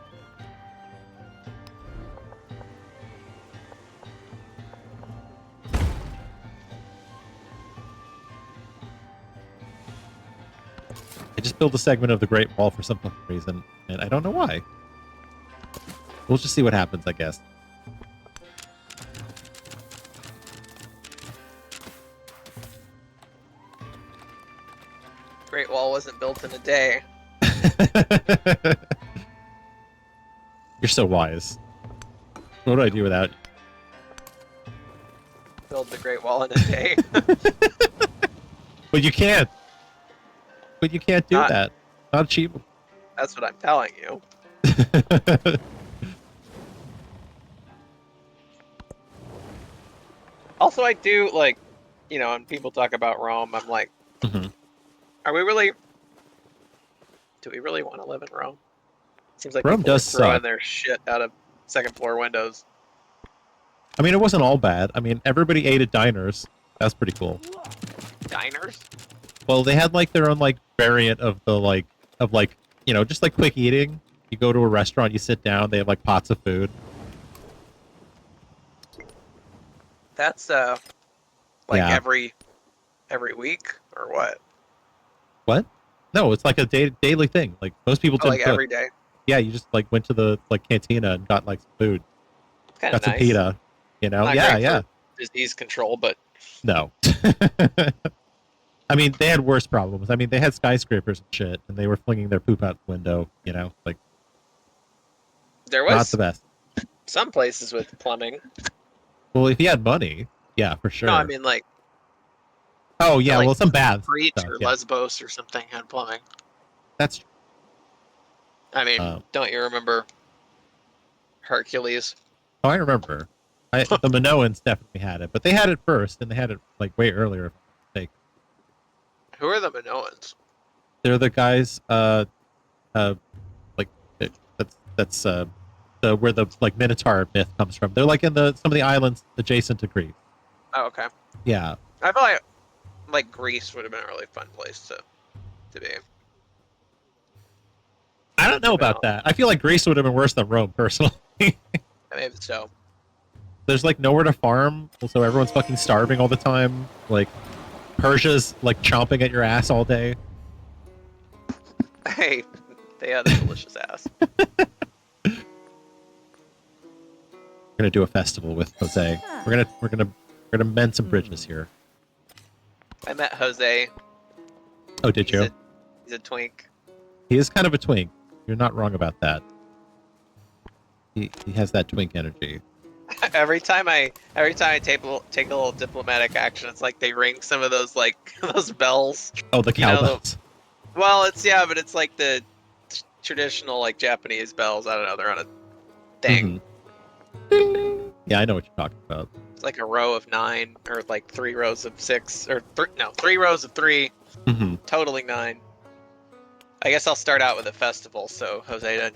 I just built a segment of the Great Wall for some fucking reason, and I don't know why. We'll just see what happens, I guess. Great Wall wasn't built in a day. You're so wise. What do I do without you? Build the Great Wall in a day. But you can't. But you can't do Not- that. Not achievable. That's what I'm telling you. Also, I do, like, you know, when people talk about Rome, I'm like, Mhm. are we really... Do we really want to live in Rome? Seems like Rome people are does throwing suck. their shit out of second floor windows. I mean, it wasn't all bad. I mean, everybody ate at diners. That's pretty cool. Diners? Well, they had like their own like variant of the just like quick eating. You go to a restaurant, you sit down, they have like pots of food. That's, like, Yeah. every week, or what? What? No, it's like a daily thing. Like most people Oh, didn't like cook. every day. Yeah, you just like went to the like cantina and got like some food. Kind Got of some nice. pita. You know? Not Yeah, great yeah. for disease control, but No. I mean, they had worse problems. I mean, they had skyscrapers and shit, and they were flinging their poop out the window. You know, like there not was the best. some places with plumbing. Well, if you had money, yeah, for sure. No, I mean, like, oh yeah, like, well, some baths. Crete stuff, or yeah. Lesbos or something had plumbing. That's true. I mean, don't you remember Hercules? Oh, I remember. The Minoans definitely had it, but they had it first, and they had it like way earlier. If I'm not mistaken. Who are the Minoans? They're the guys. Like that's the where the like Minotaur myth comes from. They're like in some of the islands adjacent to Greece. Oh, okay. Yeah. I feel like Greece would have been a really fun place to be. I don't know about that. I feel like Greece would have been worse than Rome, personally. Maybe so. There's like nowhere to farm, so everyone's fucking starving all the time. Like Persia's like chomping at your ass all day. Hey, they had a delicious ass. We're gonna do a festival with Jose. We're gonna mend some bridges here. I met Jose. Oh, did you? He's a twink. He is kind of a twink. You're not wrong about that. He has that twink energy. Every time I take a little diplomatic action, it's like they ring some of those like those bells. Oh, the cowbells. Well, but it's like the traditional like Japanese bells. I don't know. They're on a thing. Mm-hmm. Yeah, I know what you're talking about. It's like a row of 9, or like 3 rows of 6, or 3 rows of 3, totaling 9. I guess I'll start out with a festival, so Jose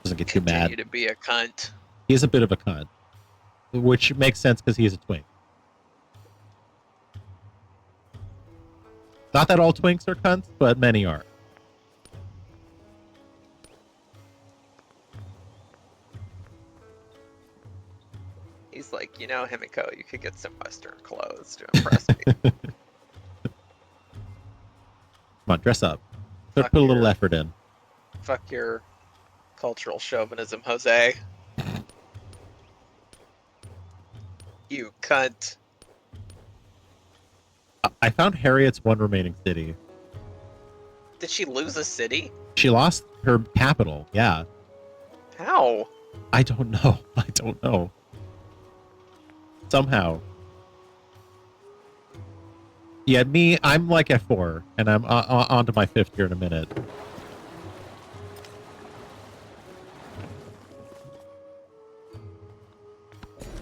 doesn't get too mad. Continue to be a cunt. He's a bit of a cunt, which makes sense because he's a twink. Not that all twinks are cunts, but many are. He's like, Himiko, you could get some Western clothes to impress me. Come on, dress up. Put a little effort in. Fuck your cultural chauvinism, Jose. You cunt. I found Harriet's one remaining city. Did she lose a city? She lost her capital, yeah. How? I don't know. Somehow. Yeah, I'm like at 4, and I'm on to my 5th year in a minute.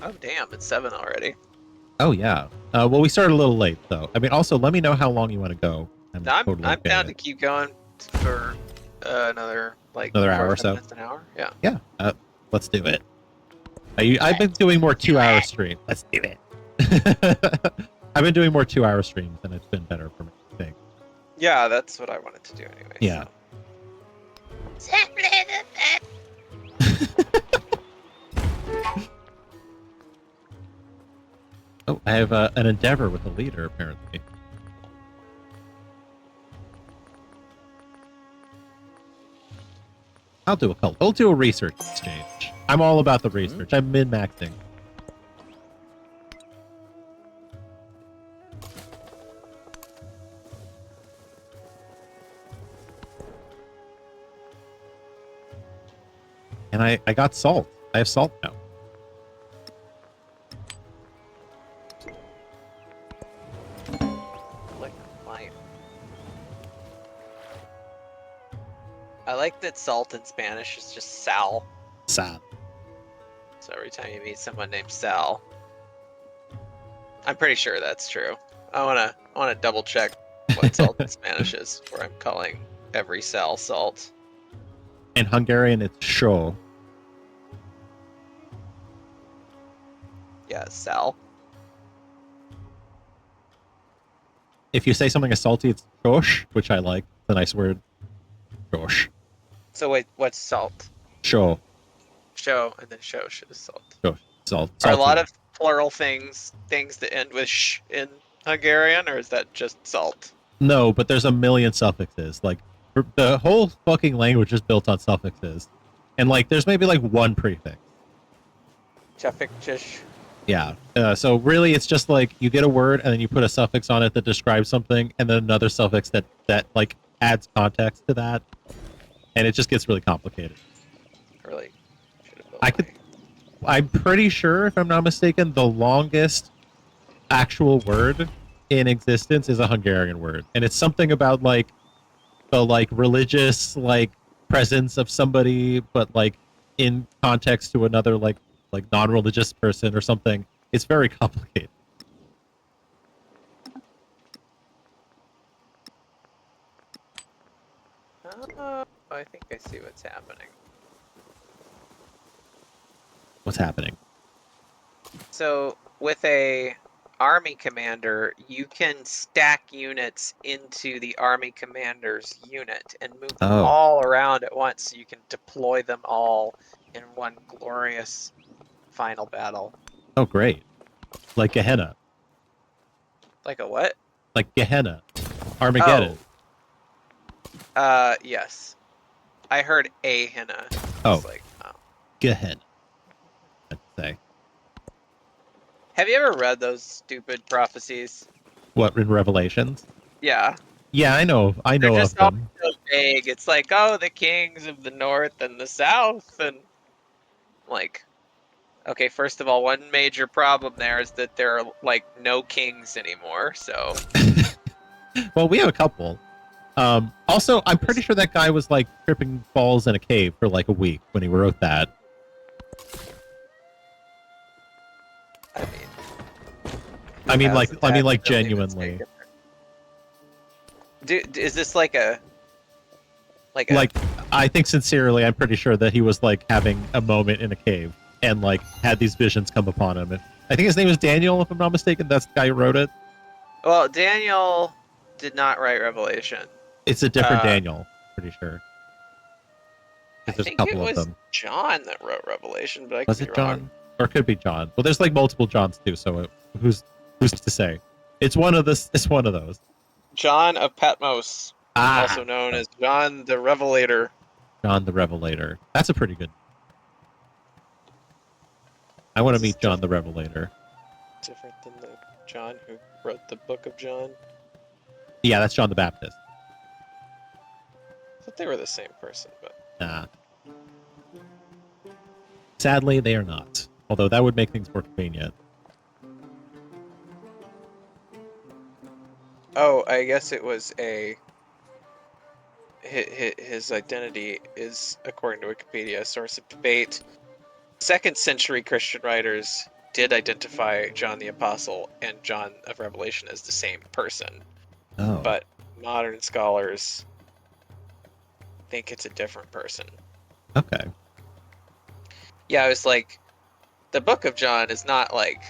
Oh, damn, it's 7 already. Oh, yeah. Well, we started a little late, though. I mean, also, let me know how long you want to go. I'm totally okay down with to keep going for another hour or so. Minutes, an hour? Yeah. Yeah, let's do it. I've been doing more 2-hour streams. Let's do it. I've been doing more 2-hour streams, and it's been better for me, I think. Yeah, that's what I wanted to do anyway. Yeah. So. Oh, I have an endeavor with a leader, apparently. I'll do a cult. We'll do a research exchange. I'm all about the research. I'm min-maxing. And I got salt. I have salt now. I like that salt in Spanish is just sal. Sal. So every time you meet someone named Sal, I'm pretty sure that's true. I wanna double check what salt in Spanish is, where I'm calling every Sal salt. In Hungarian, it's só. Yeah, Sal. If you say something is salty, it's sós, which I like. It's a nice word. Sós. So wait, what's salt? Só. Show, and then shosh is salt. Sós. Salt. Are a Salty. lot of plural things that end with sh in Hungarian, or is that just salt? No, but there's a million suffixes. Like, the whole fucking language is built on suffixes. And, like, there's maybe, like, one prefix. Chafikchish. Yeah. So, really, it's just, like, you get a word, and then you put a suffix on it that describes something, and then another suffix that like, adds context to that. And it just gets really complicated. Really? I'm pretty sure, if I'm not mistaken, the longest actual word in existence is a Hungarian word. And it's something about, like, the, like, religious, like, presence of somebody, but, like, in context to another, like non-religious person or something. It's very complicated. Oh, I think I see what's happening. What's happening? So with a army commander, you can stack units into the army commander's unit and move them Oh. all around at once, so you can deploy them all in one glorious final battle. Oh, great. Like Gehenna. Like a what? Like Gehenna. Armageddon. Yes. I heard a henna. Oh. It's like, oh. Gehenna, I'd say. Have you ever read those stupid prophecies? What, in Revelations? Yeah. Yeah, I know They're of just all them. so vague. It's like, oh, the kings of the north and the south, and like, okay, first of all, one major problem there is that there are like no kings anymore. So Well, we have a couple. Also, I'm pretty sure that guy was like tripping balls in a cave for like a week when he wrote that. I mean, like genuinely. Is this like a like I think sincerely, I'm pretty sure that he was like having a moment in a cave and like had these visions come upon him. And I think his name was Daniel, if I'm not mistaken. That's the guy who wrote it. Well, Daniel did not write Revelation. It's a different Daniel, pretty sure. I There's a think couple it of was them. John that wrote Revelation, but I could Was be it wrong. John? Or it could be John. Well, there's like multiple Johns too, so who's to say? It's one of those. John of Patmos, also known as John the Revelator. John the Revelator. That's a pretty good. I want to meet John the Revelator. Different than the John who wrote the Book of John. Yeah, that's John the Baptist. I thought they were the same person, but Nah. Sadly, they are not. Although that would make things more convenient. oh, I guess it was his identity is, according to Wikipedia, a source of debate. 2nd century Christian writers did identify John the Apostle and John of Revelation as the same person. Oh. But modern scholars think it's a different person. Okay. Yeah, I was like, the Book of John is not like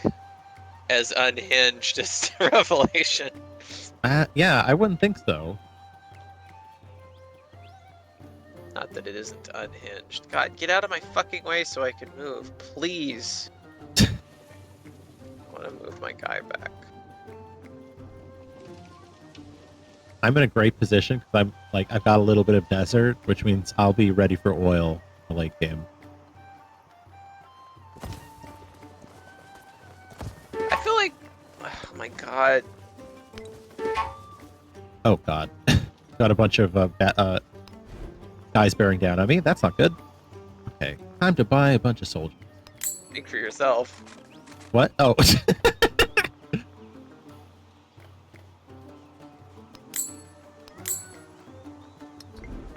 as unhinged as Revelation. Yeah, I wouldn't think so. Not that it isn't unhinged. God, get out of my fucking way so I can move, please. I want to move my guy back. I'm in a great position because I've got a little bit of desert, which means I'll be ready for oil in the late game. I feel like, oh my god. Oh god, got a bunch of guys bearing down on me. That's not good. Okay, time to buy a bunch of soldiers. Speak for yourself. What? Oh.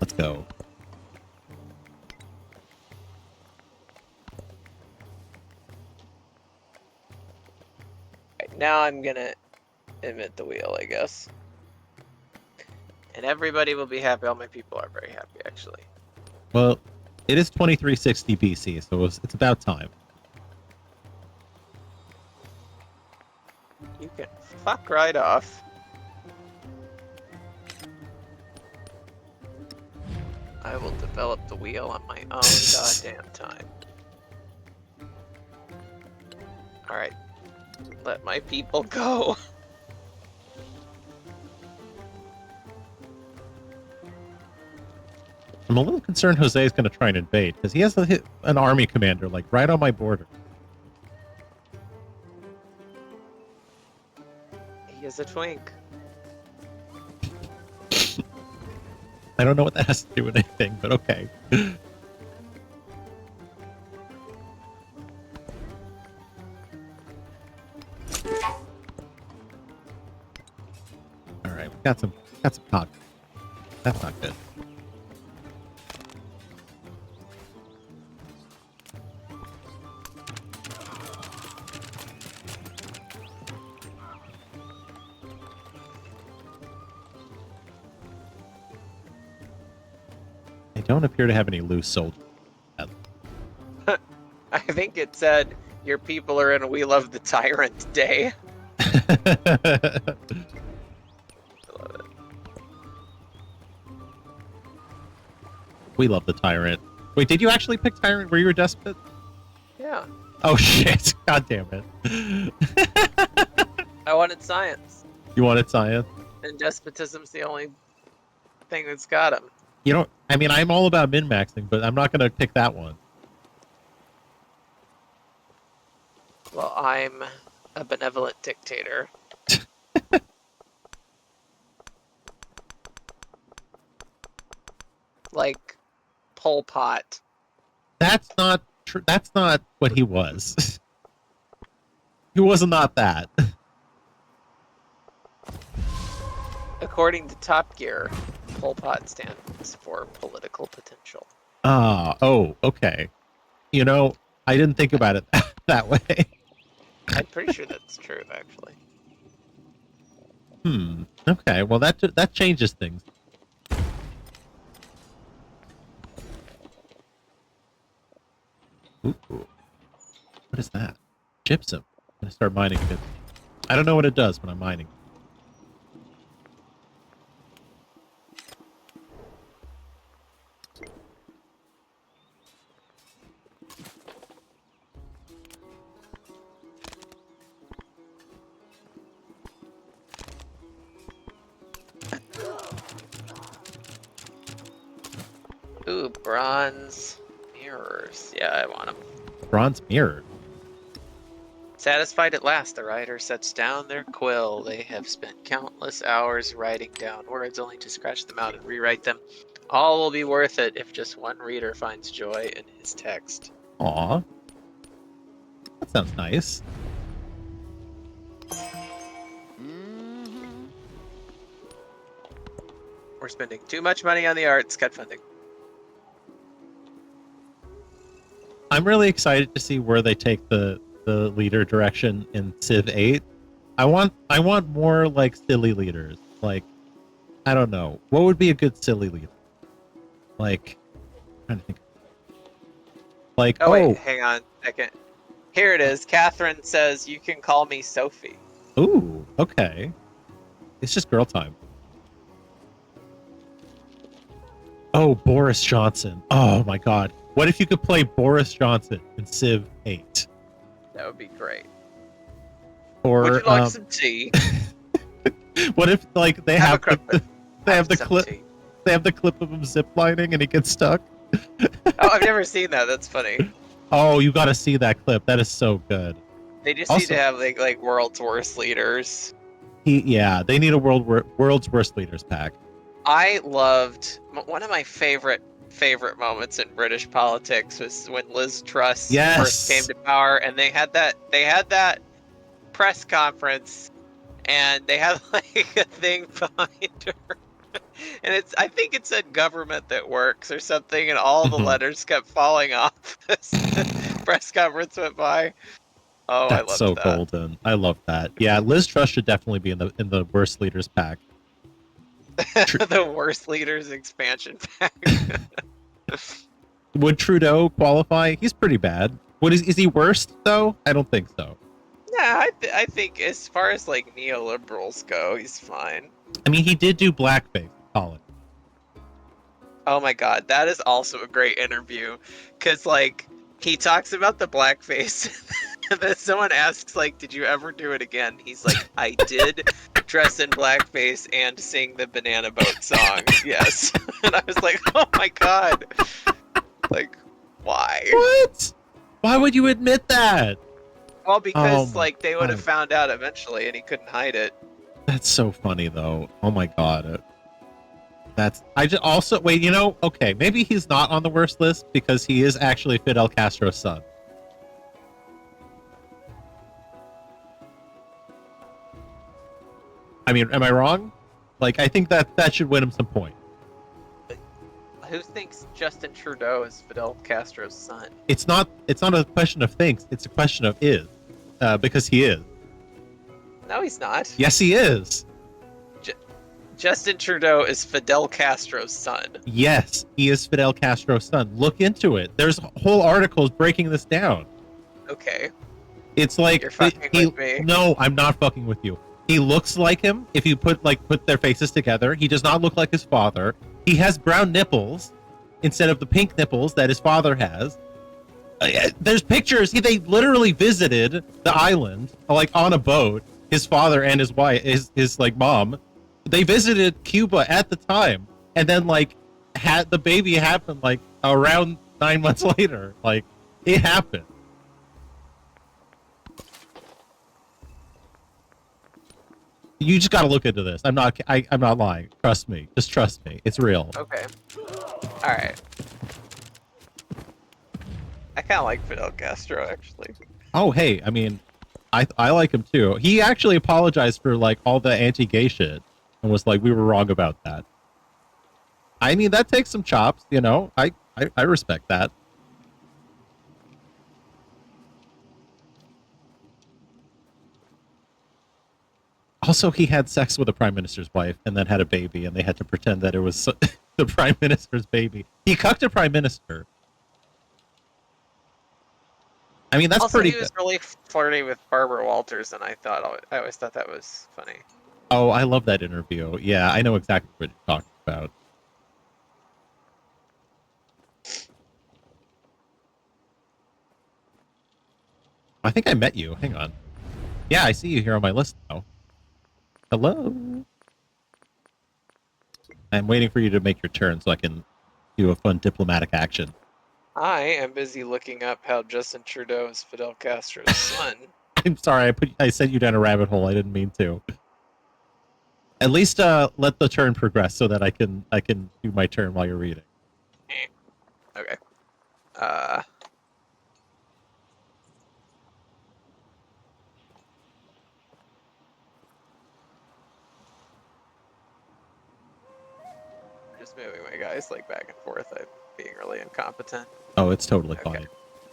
Let's go. Right, now I'm gonna invent the wheel, I guess. And everybody will be happy. All my people are very happy, actually. Well, it is 2360 BC, so it's about time. You can fuck right off. I will develop the wheel on my own goddamn time. Alright. Let my people go. I'm a little concerned Jose is going to try and invade, because he has an army commander, like, right on my border. He is a twink. I don't know what that has to do with anything, but okay. Alright, we got some talk. That's not good. don't appear to have any loose soldiers. I think it said your people are in a "We Love the Tyrant" day. We love the tyrant. Wait, did you actually pick tyrant? Were you a despot? Yeah. Oh shit! God damn it! I wanted science, You wanted science? and despotism's the only thing that's got him. You don't. I mean, I'm all about min-maxing, but I'm not gonna pick that one. Well, I'm a benevolent dictator. Like Pol Pot. That's not true. That's not what he was. He was not that. According to Top Gear, Pol Pot stands for political potential. Oh, okay. You know, I didn't think about it that way. I'm pretty sure that's true, actually. Okay, well that changes things. Ooh. What is that? Gypsum. I'm gonna start mining gypsum. I don't know what it does when I'm mining. Ooh, bronze mirrors. Yeah, I want them. Bronze mirror. Satisfied at last, the writer sets down their quill. They have spent countless hours writing down words only to scratch them out and rewrite them. All will be worth it if just one reader finds joy in his text. Aw. That sounds nice. We're spending too much money on the arts. Cut funding. I'm really excited to see where they take the leader direction in Civ 8. I want more like silly leaders. Like, I don't know. What would be a good silly leader? Like, I'm trying to think. Like, Wait, hang on a second. Here it is. Catherine says you can call me Sophie. Ooh, okay. It's just girl time. Oh, Boris Johnson. Oh my god. What if you could play Boris Johnson in Civ 8? That would be great. Or would you like some tea? what if like they have the some clip tea. they have the clip of him ziplining and he gets stuck? Oh, I've never seen that. That's funny. Oh, you got to see that clip. That is so good. They just Also, need to have like world's worst leaders. they need a world's worst leaders pack. I loved one of my favorite moments in British politics was when Liz Truss first came to power, and they had that press conference, and they had like a thing behind her, and I think it said "government that works" or something, and all the letters kept falling off as the press conference went by. Oh, That's so golden. I love that. Yeah, Liz Truss should definitely be in the worst leaders pack. The worst leaders expansion pack. Would Trudeau qualify? He's pretty bad. Is he worst though? I don't think so. Yeah, I think as far as like neoliberals go, he's fine. I mean, he did do blackface, Colin. Oh my god, that is also a great interview, because like he talks about the blackface, and then someone asks like, "Did you ever do it again?" He's like, "I did dress in blackface and sing the Banana Boat song." Yes, and I was like, "Oh my god, like why?" What? Why would you admit that? Well, because like they would have found out eventually, and he couldn't hide it. That's so funny though. Oh my god. I just also wait. You know, okay, maybe he's not on the worst list because he is actually Fidel Castro's son. I mean, am I wrong? Like, I think that should win him some points. Who thinks Justin Trudeau is Fidel Castro's son? It's not a question of thinks. It's a question of is, because he is. No, he's not. Yes, he is. Justin Trudeau is Fidel Castro's son. Yes, he is Fidel Castro's son. Look into it. There's whole articles breaking this down. Okay. It's like You're fucking with me. No, I'm not fucking with you. He looks like him. If you put their faces together, he does not look like his father. He has brown nipples instead of the pink nipples that his father has. There's pictures. They literally visited the island like on a boat. His father and his wife, his like mom, they visited Cuba at the time, and then like had the baby happen like around 9 months later. Like it happened. You just got to look into this. I'm not lying. Trust me. Just trust me. It's real. Okay. All right. I kind of like Fidel Castro, actually. Oh, hey. I mean, I like him too. He actually apologized for like all the anti-gay shit and was like, we were wrong about that. I mean, that takes some chops, you know. I respect that. Also, he had sex with the prime minister's wife and then had a baby, and they had to pretend that it was the prime minister's baby. He cucked a prime minister. I mean, that's also, pretty he was good. really flirty with Barbara Walters, and I always thought that was funny. Oh, I love that interview. Yeah, I know exactly what you're talking about. I think I met you. Hang on. Yeah, I see you here on my list now. Hello. I'm waiting for you to make your turn so I can do a fun diplomatic action. I am busy looking up how Justin Trudeau is Fidel Castro's son. I'm sorry, I sent you down a rabbit hole. I didn't mean to. At least let the turn progress so that I can do my turn while you're reading. Okay. Just moving my guys like back and forth. I'm being really incompetent. Oh, it's totally Okay. fine.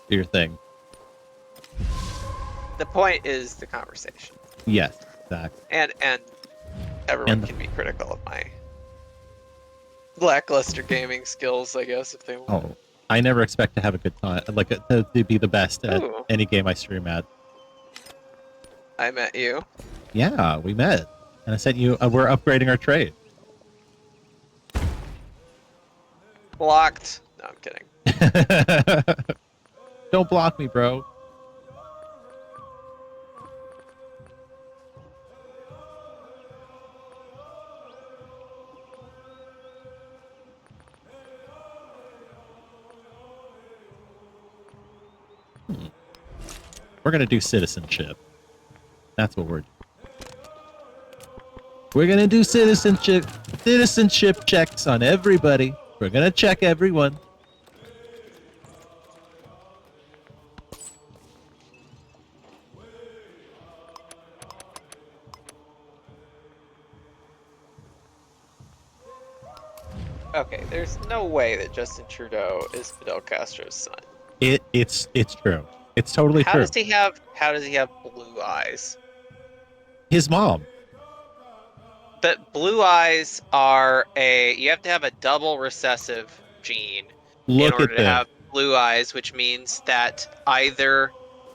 Do your thing. The point is the conversation. Yes, exactly. And everyone And- can be critical of my lackluster gaming skills, I guess, if they want. Oh, I never expect to have a good time, like to be the best at Ooh. any game I stream at. I met you. Yeah, we met, and I sent you. We're upgrading our trade. Blocked. No, I'm kidding. Don't block me, bro. We're gonna do citizenship. That's what we're doing. We're gonna do citizenship checks on everybody. We're gonna check everyone. Okay, there's no way that Justin Trudeau is Fidel Castro's son. It's true. It's totally How true. does he have blue eyes? His mom. But blue eyes are you have to have a double recessive gene in Look order at to them. have blue eyes, which means that either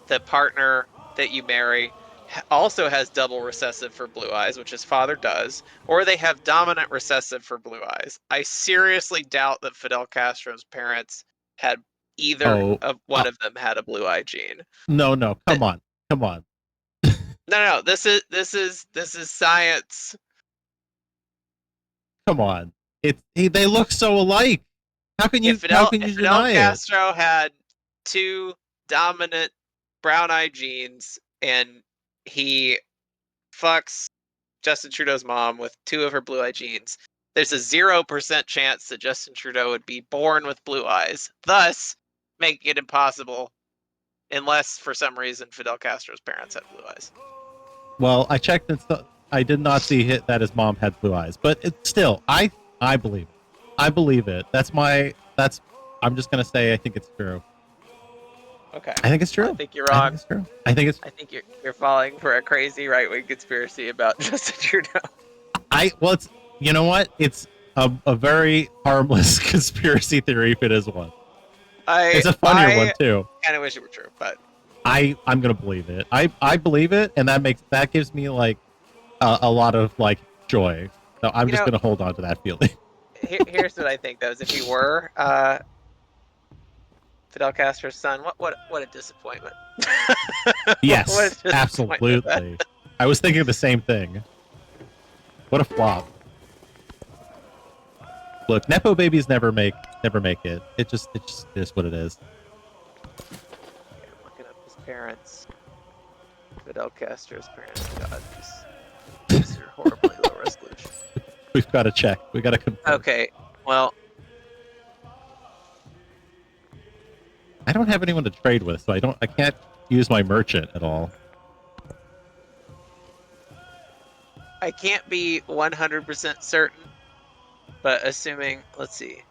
the partner that you marry also has double recessive for blue eyes, which his father does, or they have dominant recessive for blue eyes. I seriously doubt that Fidel Castro's parents had either of one of them had a blue eye gene. No, come on. No, this is science. Come on. They look so alike. How can you Fidel deny it? Castro had two dominant brown eye genes, and he fucks Justin Trudeau's mom with two of her blue eye genes. There's a 0% chance that Justin Trudeau would be born with blue eyes, thus making it impossible, unless for some reason Fidel Castro's parents had blue eyes. Well, I checked and I did not see that his mom had blue eyes, but still, I believe it. I believe it. I'm just gonna say I think it's true. Okay. I think it's true. I think you're wrong. I think you're falling for a crazy right-wing conspiracy about Justin Trudeau. You know what? It's a very harmless conspiracy theory if it is one. It's a funnier one too. Kind of wish it were true, but I'm gonna believe it. I believe it, and that gives me like a lot of like joy. So I'm just gonna hold on to that feeling. Here's what I think though: is if he were Fidel Castro's son, what a disappointment. Yes, What a disappointment absolutely. I was thinking the same thing. What a flop. Look, Nepo babies never make it. It just is what it is. Okay, I'm looking up his parents. Fidel Castro's parents. God, these are horribly low resolution. We've got to check. We got to confirm. Okay, well, I don't have anyone to trade with, so I can't use my merchant at all. I can't be 100% certain, but assuming, let's see.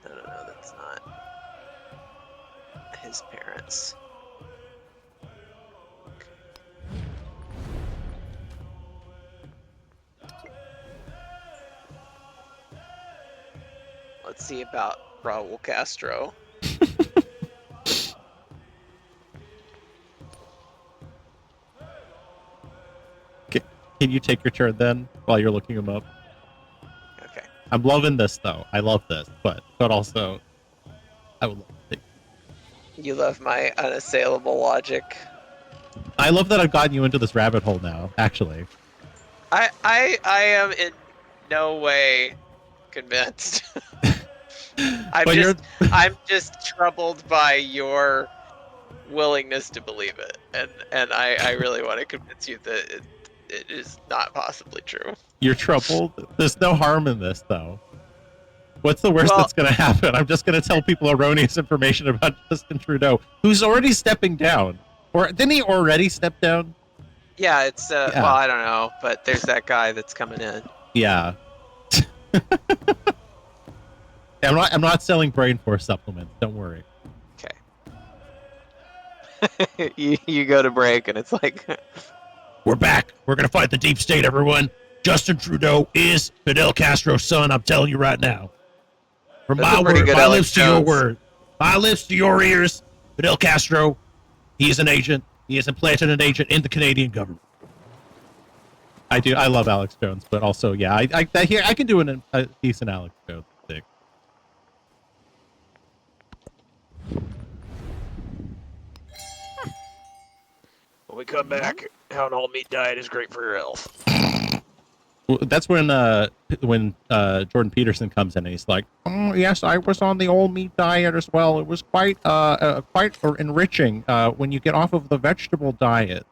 No, that's not his parents. Let's see about Raul Castro. Can you take your turn then while you're looking him up? Okay. I'm loving this though. I love this, but also I would love to take. You love my unassailable logic. I love that I've gotten you into this rabbit hole now, actually. I am in no way convinced. I'm just troubled by your willingness to believe it, and I really want to convince you that it is not possibly true. You're troubled? There's no harm in this, though. What's the worst that's going to happen? I'm just going to tell people erroneous information about Justin Trudeau, who's already stepping down. Or didn't he already step down? Yeah, it's well, I don't know, but there's that guy that's coming in. Yeah. I'm not selling brain force supplements. Don't worry. Okay. you go to break and it's like, we're back. We're gonna fight the deep state, everyone. Justin Trudeau is Fidel Castro's son. I'm telling you right now. From my lips to your word, my lips to your ears. Fidel Castro, he is an agent. He has implanted an agent in the Canadian government. I do. I love Alex Jones, but also, yeah, I can do a decent Alex Jones thing. when we come back, how an all meat diet is great for your health. That's when Jordan Peterson comes in and he's like, "Oh yes, I was on the all meat diet as well. It was quite enriching. When you get off of the vegetable diet,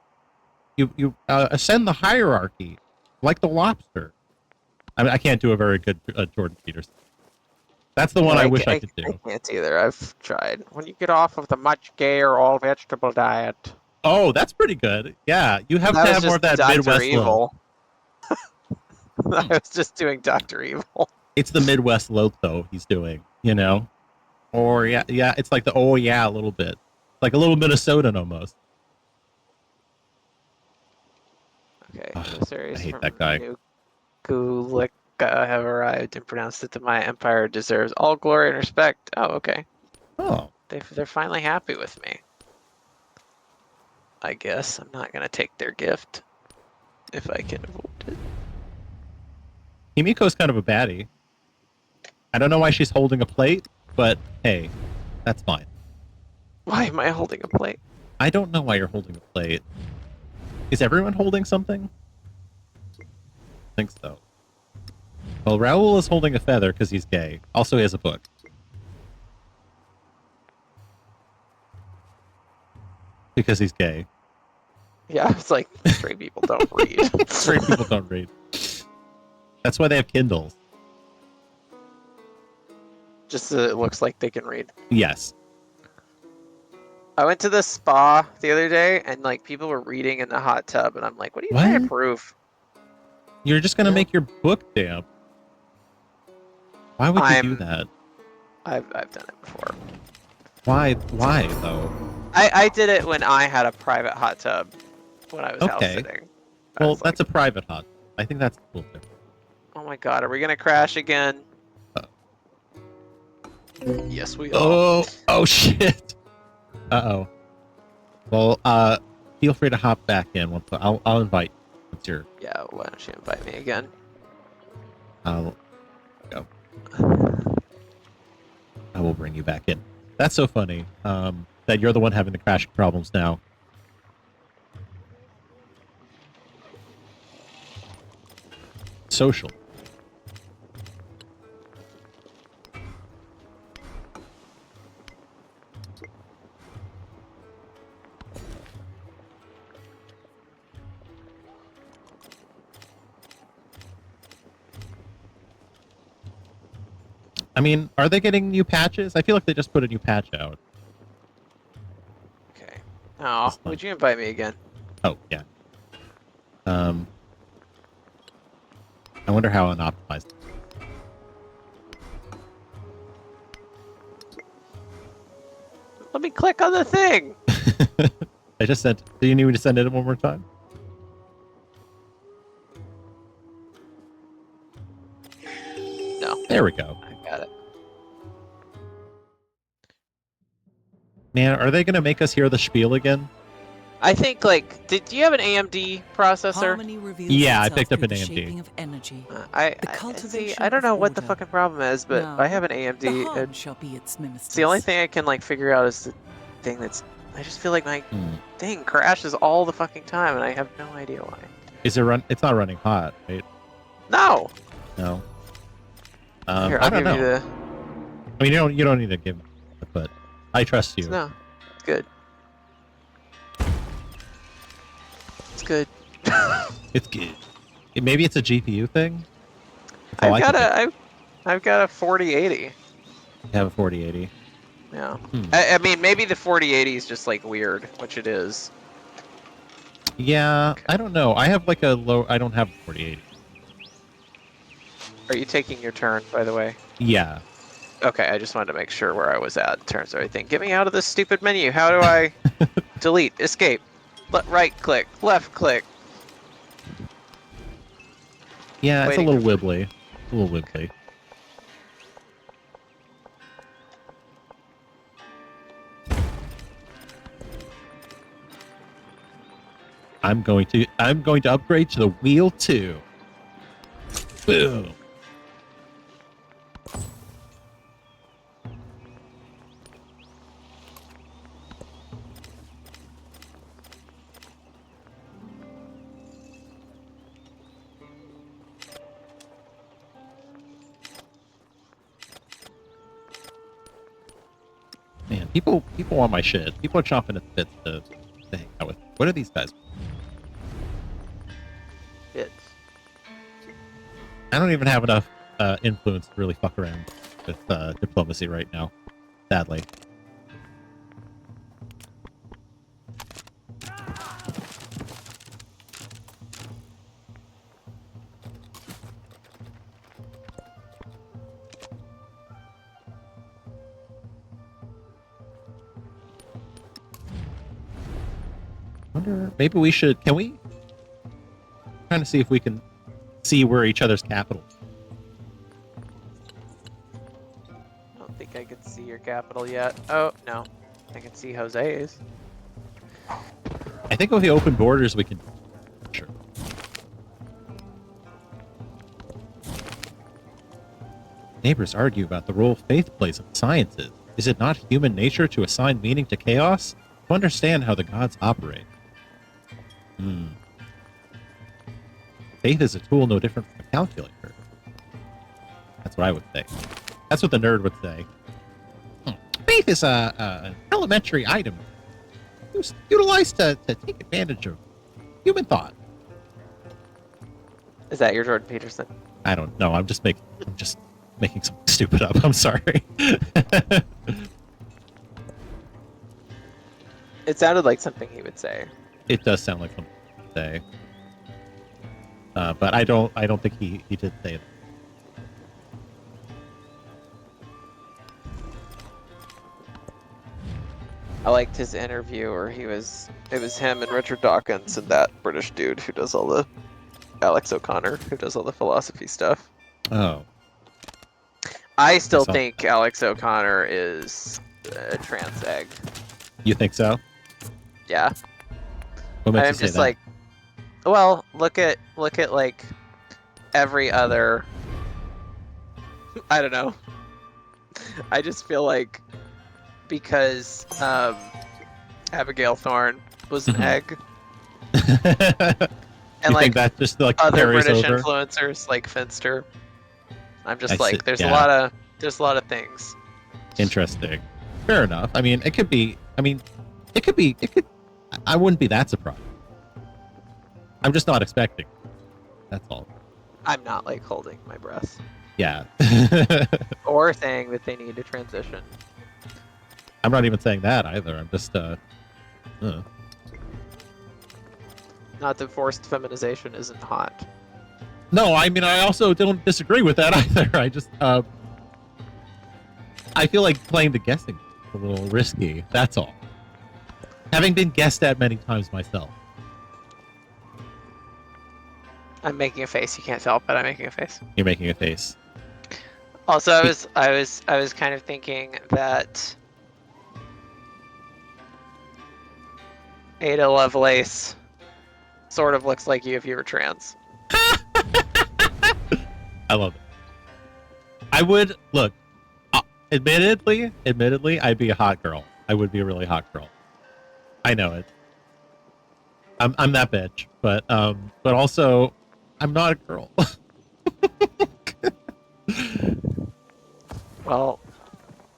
you ascend the hierarchy like the lobster." I mean, I can't do a very good Jordan Peterson. That's the one I wish I could do. I can't either. I've tried. When you get off of the much gayer all vegetable diet. Oh, that's pretty good. Yeah, you have to have more of that Dr. Midwest Evil. look. I was just doing Dr. Evil. It's the Midwest look, though, he's doing, you know? Or, yeah, it's like the, oh, yeah, a little bit. Like a little Minnesotan, almost. Okay, I hate that guy. Gulick have arrived and pronounced that the Maya Empire deserves all glory and respect. Oh, okay. Oh. They're finally happy with me. I guess I'm not going to take their gift if I can avoid it. Himiko's kind of a baddie. I don't know why she's holding a plate, but hey, that's fine. Why am I holding a plate? I don't know why you're holding a plate. Is everyone holding something? I think so. Well, Raul is holding a feather because he's gay. Also, he has a book. Because he's gay. Yeah, it's like straight people don't read. Straight people don't read. That's why they have Kindles. Just so it looks like they can read. Yes. I went to the spa the other day and like people were reading in the hot tub and I'm like, what are you trying to prove? You're just going to make your book damp. Why would you do that? I've done it before. Why though? I did it when I had a private hot tub when I was house sitting. Well, that's a private hot. I think that's a cool difference. Oh my god, are we gonna crash again? Yes, we are. Oh shit. Uh-oh. Well, feel free to hop back in. I'll invite you once you're... Yeah, why don't you invite me again? I'll go. I will bring you back in. That's so funny. That you're the one having the crashing problems now. Social. I mean, are they getting new patches? I feel like they just put a new patch out. Okay. Oh, would you invite me again? Oh, yeah. I wonder how unoptimized. Let me click on the thing! I just sent... Do you need me to send it one more time? No. There we go. I got it. Man, are they going to make us hear the spiel again? I think, like, do you have an AMD processor? Harmony reveals Yeah, I itself picked up through an the AMD. shaping of energy. I cultivation don't know of what the order. fucking problem is, but Now, I have an The AMD. harm shall be its ministers. It's the only thing I can, like, figure out is the thing that's... I just feel like my Hmm. thing crashes all the fucking time, and I have no idea why. Is it run? It's not running hot, right? No! No. Here, I I'll don't give know. you the... I mean, you don't need to give, but I trust you. No. It's good. It's good. It's good. Maybe it's a GPU thing. That's all I've got a 4080. You have a 4080. Yeah. Hmm. I mean, maybe the 4080 is just, like, weird, which it is. Yeah, Okay. I don't know. I have like a low. I don't have a 4080. Are you taking your turn, by the way? Yeah. Okay, I just wanted to make sure where I was at in terms of everything. Get me out of this stupid menu. How do I delete, escape, right click, left click? Yeah, it's a Waiting little for- wibbly. A little wibbly. I'm going to upgrade to the wheel 2. Boom. Man, people want my shit. People are chomping at the bits to hang out with. What are these guys? It's I don't even have enough influence to really fuck around with diplomacy right now, sadly. Wonder, maybe we should. Can we? Trying to see if we can see where each other's capital. I don't think I can see your capital yet. Oh, no. I can see Jose's. I think with the open borders we can. Sure. Neighbors argue about the role faith plays in sciences. Is it not human nature to assign meaning to chaos? To understand how the gods operate. Faith is a tool no different from a calculator. That's what I would say. That's what the nerd would say. Faith is an elementary item utilized to take advantage of human thought. Is that your Jordan Peterson? I don't know. I'm just making something stupid up. I'm sorry. It sounded like something he would say. It does sound like something he would say. But I don't think he did say it. I liked his interview where it was him and Richard Dawkins and that British dude who does all the Alex O'Connor, who does all the philosophy stuff. Oh, I still saw think Alex O'Connor is a trans egg. you think so? Yeah. What makes you I'm say just that? like, well, look at like every other. I don't know. I just feel like because Abigail Thorne was an Mhm. egg, You and like think that just like other carries British over? influencers like Finster, I'm I just see. like, there's a Yeah. lot of things. Interesting. Fair enough. I mean, it could be. I mean, it could be. It could. I wouldn't be that surprised. I'm just not expecting. That's all. I'm not like holding my breath Yeah. or saying that they need to transition. I'm not even saying that either. I'm just. Not that forced feminization isn't hot. No, I mean, I also don't disagree with that either. I just. I feel like playing the guessing is a little risky. That's all. Having been guessed at many times myself. I'm making a face. You can't tell, but I'm making a face. You're making a face. Also, I was kind of thinking that Ada Lovelace sort of looks like you if you were trans. I love it. I would look. Admittedly, I'd be a hot girl. I would be a really hot girl. I know it. I'm that bitch, but also, I'm not a girl. Well,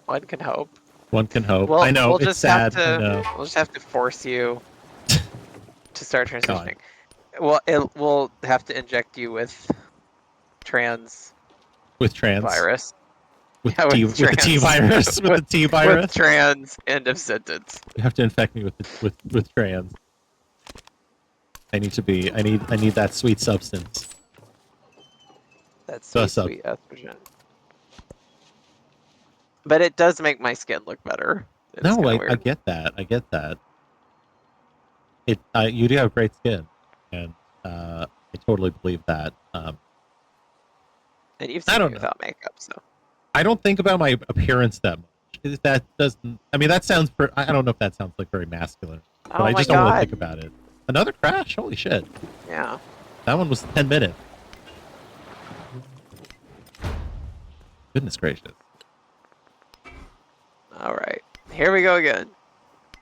one can hope. One can hope. Well, I know we'll it's just sad. have to. I know. We'll just have to force you to start God. transitioning. Well, we'll have to inject you with trans With trans, virus. with Yeah, T, with with the T trans. virus, with the T virus. With trans. End of sentence. You have to infect me with trans. I need to be. I need that sweet substance. That's The sweet estrogen. But it does make my skin look better. It's No, kinda I weird. get that. I get that. It. You do have great skin, and I totally believe that. And you've I seen don't me know. without makeup, so. I don't think about my appearance that much. That doesn't. I mean, that sounds. I don't know if that sounds like very masculine, but Oh I my just don't really god. think about it. Another crash? Holy shit! Yeah. That one was 10 minutes. Goodness gracious! All right. Here we go again.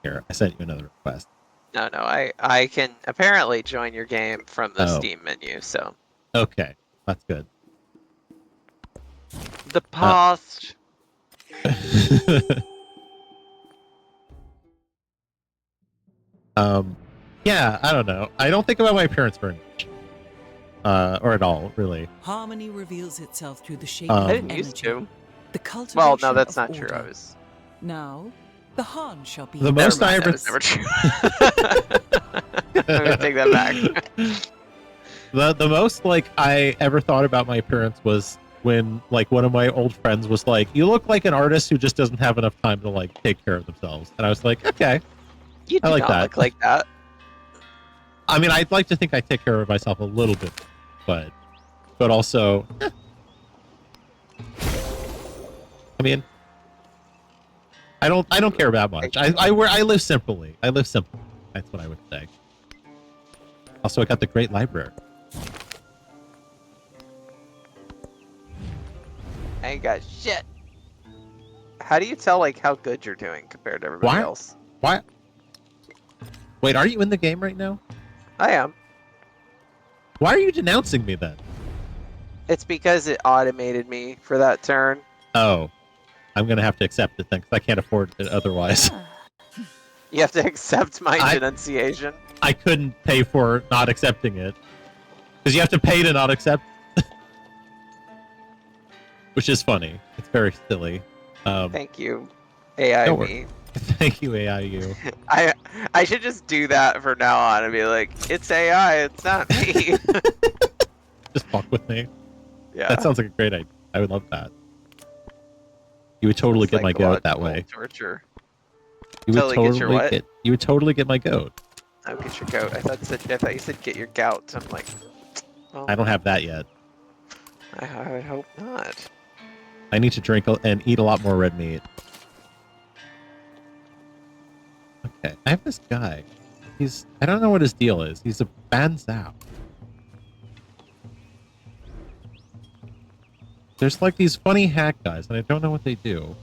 Here, I sent you another request. No, I can apparently join your game from the Oh. Steam menu, so. Okay, that's good. The past. Yeah, I don't know. I don't think about my appearance very much, or at all, really. Harmony reveals itself through the shape I of didn't energy. used to. The cultivation Well, no, that's of not true. order. I was. Now, the Han shall be. The Never most I mind, that ever. was never true. I'm gonna take that back. The most like I ever thought about my appearance was when like one of my old friends was like, "You look like an artist who just doesn't have enough time to like take care of themselves," and I was like, "Okay." You do I like not that. look like that. I mean, I'd like to think I take care of myself a little bit, but also, I mean, I don't care that much. I live simply. I live simply. That's what I would say. Also, I got the great library. I ain't got shit. How do you tell like how good you're doing compared to everybody Why? else? Why? Wait, are you in the game right now? I am. Why are you denouncing me then? It's because it automated me for that turn. Oh, I'm gonna have to accept it then, because I can't afford it otherwise. You have to accept my denunciation. I couldn't pay for not accepting it, because you have to pay to not accept, which is funny. It's very silly. Thank you, AI don't me. worry. Thank you, AIU. I should just do that from now on and be like, it's AI, it's not me. Just fuck with me. Yeah. That sounds like a great idea. I would love that. You would totally get my goat that way. Torture. You would Totally get your what? You would totally get my goat. Oh, get your goat. I thought you said get your gout. I'm like, Well, I don't have that yet. I would hope not. I need to drink and eat a lot more red meat. Okay, I have this guy. I don't know what his deal is. He's a Banzao. There's like these funny hack guys, and I don't know what they do.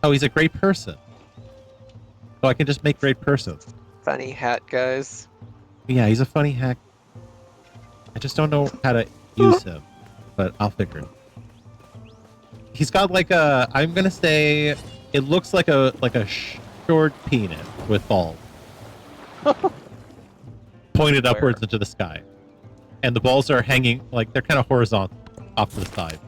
Oh, he's a great person. So I can just make great persons. Funny hat guys. Yeah, he's a funny hack. I just don't know how to use him, but I'll figure it. He's got like I'm gonna say it looks like a short penis with balls pointed upwards into the sky, and the balls are hanging like they're kind of horizontal off to the side.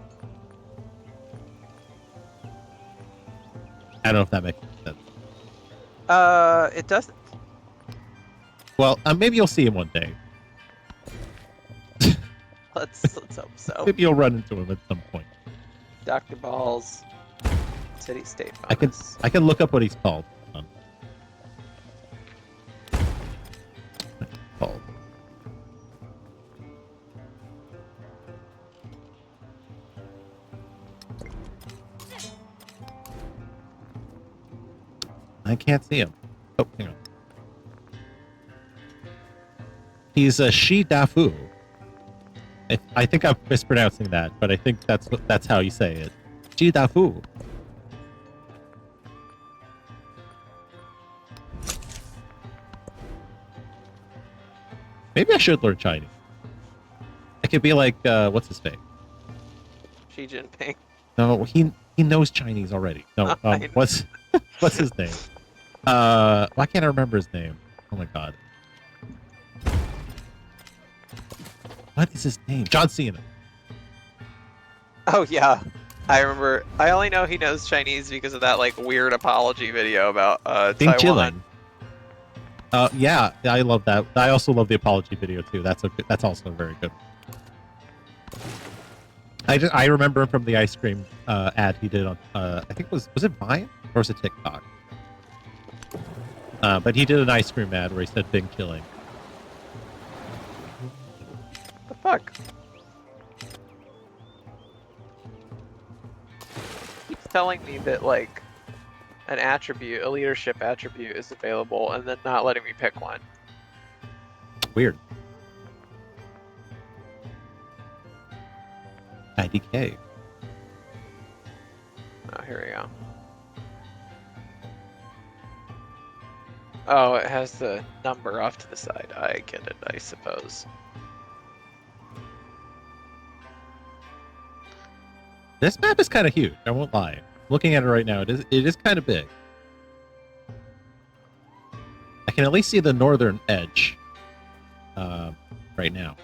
I don't know if that makes sense. It doesn't. Well, maybe you'll see him one day. Let's hope so. Maybe you'll run into him at some point. Dr. Balls, city state bonus. I can look up what he's called. Hold on. Called. I can't see him. Oh, hang on. He's a Shi-Dafu. I think I'm mispronouncing that, but I think that's how you say it. Shi-Dafu. Maybe I should learn Chinese. I could be like, what's his name? Xi Jinping. No, he knows Chinese already. No, what's his name? Why can't I remember his name? Oh my god. What is his name? John Cena. Oh yeah, I remember. I only know he knows Chinese because of that like weird apology video about Taiwan. Yeah, I love that. I also love the apology video too. That's also very good. I remember him from the ice cream ad he did on I think was it Vine or was it TikTok? But he did an ice cream ad where he said "Big killing." The fuck? Keeps telling me that like an attribute, a leadership attribute, is available, and then not letting me pick one. Weird. IDK. Oh, here we go. Oh, it has the number off to the side. I get it, I suppose. This map is kind of huge. I won't lie. Looking at it right now, it is kind of big. I can at least see the northern edge right now.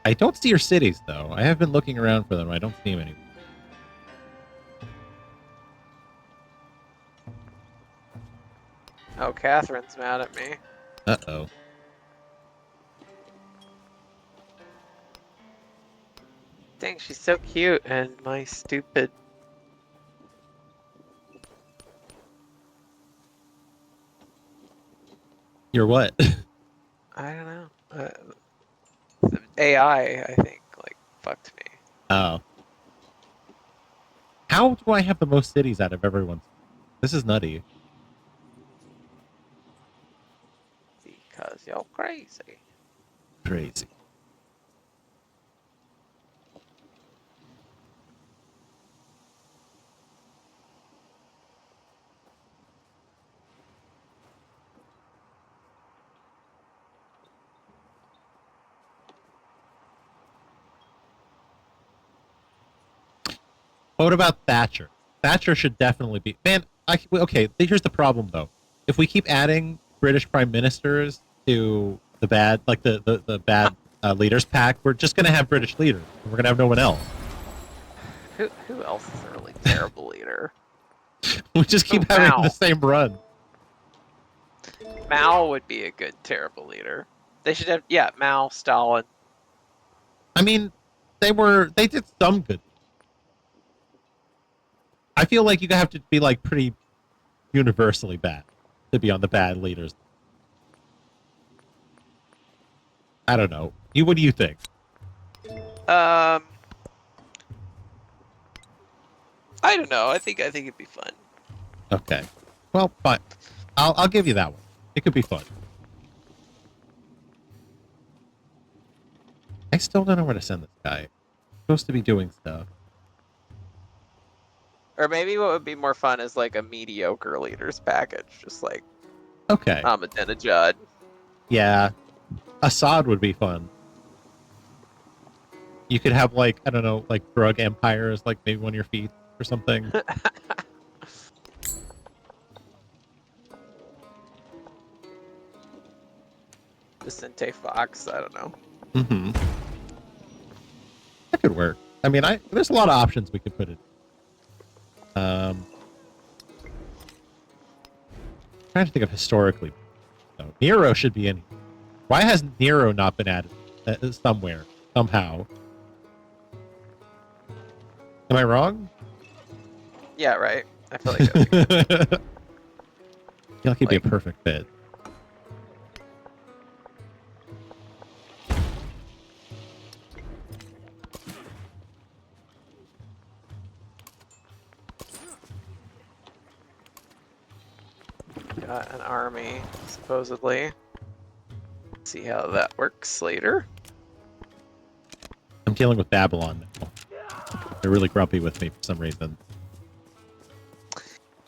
I don't see your cities, though. I have been looking around for them. I don't see them anymore. Oh, Catherine's mad at me. Uh-oh. Dang, she's so cute, and my stupid... You're what? I don't know. The AI, I think, like, fucked me. Oh. How do I have the most cities out of everyone? This is nutty. Because you're crazy. Crazy. What about Thatcher? Thatcher should definitely be... Man, okay, here's the problem, though. If we keep adding British prime ministers to the bad, like the bad leaders pack, we're just going to have British leaders. We're going to have no one else. Who else is a really terrible leader? We just keep having Mao. the same run. Mao would be a good terrible leader. They should have, yeah, Mao, Stalin. I mean, they did some good. I feel like you have to be like pretty universally bad to be on the bad leaders. I don't know. What do you think? I don't know. I think it'd be fun. Okay. Well, fine. I'll give you that one. It could be fun. I still don't know where to send this guy. He's supposed to be doing stuff. Or maybe what would be more fun is like a mediocre leaders package, just like Okay. Ahmadinejad. Yeah. Assad would be fun. You could have like, I don't know, like drug empires, like maybe one of your feet or something. Vicente Fox, I don't know. Mm-hmm. That could work. I mean, there's a lot of options we could put it. Trying to think of historically. No, Nero should be in. Why has Nero not been added somewhere, somehow? Am I wrong? Yeah, right. I feel like that'd be good. I feel like he'd be a perfect fit. Got an army, supposedly. See how that works later. I'm dealing with Babylon now. They're really grumpy with me for some reason.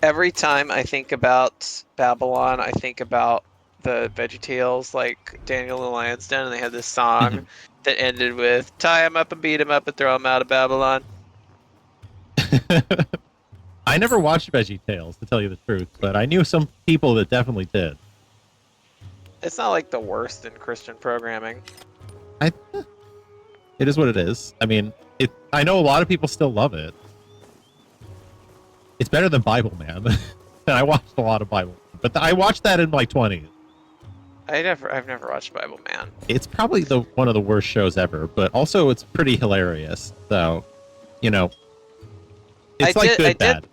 Every time I think about Babylon, I think about the VeggieTales, like Daniel the Lion's Den, and they had this song that ended with "Tie him up and beat him up and throw him out of Babylon." I never watched VeggieTales, to tell you the truth, but I knew some people that definitely did. It's not like the worst in Christian programming. It is what it is. I mean, I know a lot of people still love it. It's better than Bible Man. And I watched a lot of Bible, but I watched that in my 20s. I've never watched Bible Man. It's probably one of the worst shows ever, but also it's pretty hilarious. So, you know, it's bad.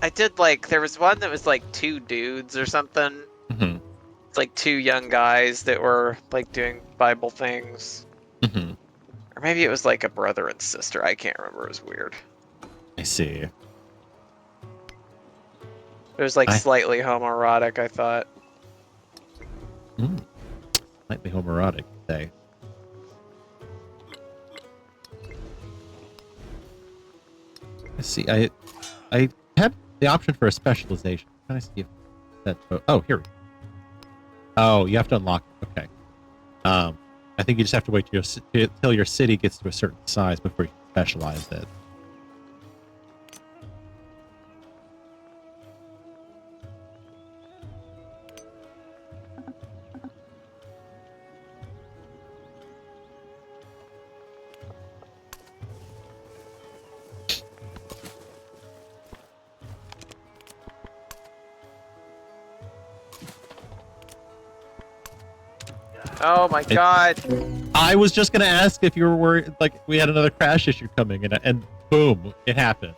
I did like, there was one that was like two dudes or something. Mm-hmm. It's like two young guys that were like doing Bible things. Mm-hmm. Or maybe it was like a brother and sister. I can't remember. It was weird. I see. It was like slightly homoerotic, I thought. Slightly homoerotic, say. Let's see. I had the option for a specialization. Can I see if that? Oh, here we go. Oh, you have to unlock it. Okay. I think you just have to wait till your city gets to a certain size before you specialize it. Oh my god. I was just gonna ask if you were worried, like we had another crash issue coming, and boom, it happened.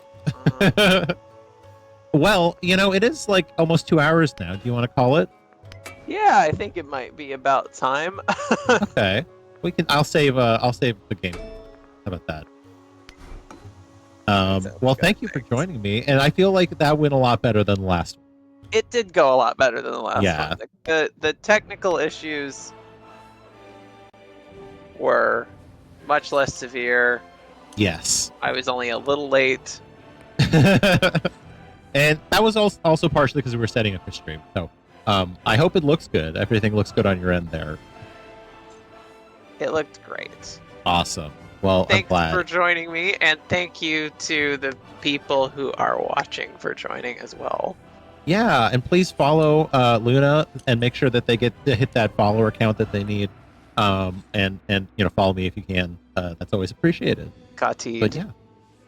Well, you know, it is like almost 2 hours now. Do you want to call it? Yeah, I think it might be about time. Okay, I'll save the game. How about that? Well, thank you for joining me, and I feel like that went a lot better than the last one. It did go a lot better than the last Yeah. one. The technical issues were much less severe. Yes. I was only a little late. And that was also partially because we were setting up for stream. So I hope it looks good. Everything looks good on your end there. It looked great. Awesome. Well, Thanks I'm glad. for joining me, and thank you to the people who are watching for joining as well. Yeah, and please follow Luna and make sure that they get to hit that follower count that they need. And you know, follow me if you can. That's always appreciated. Kahtide. But yeah,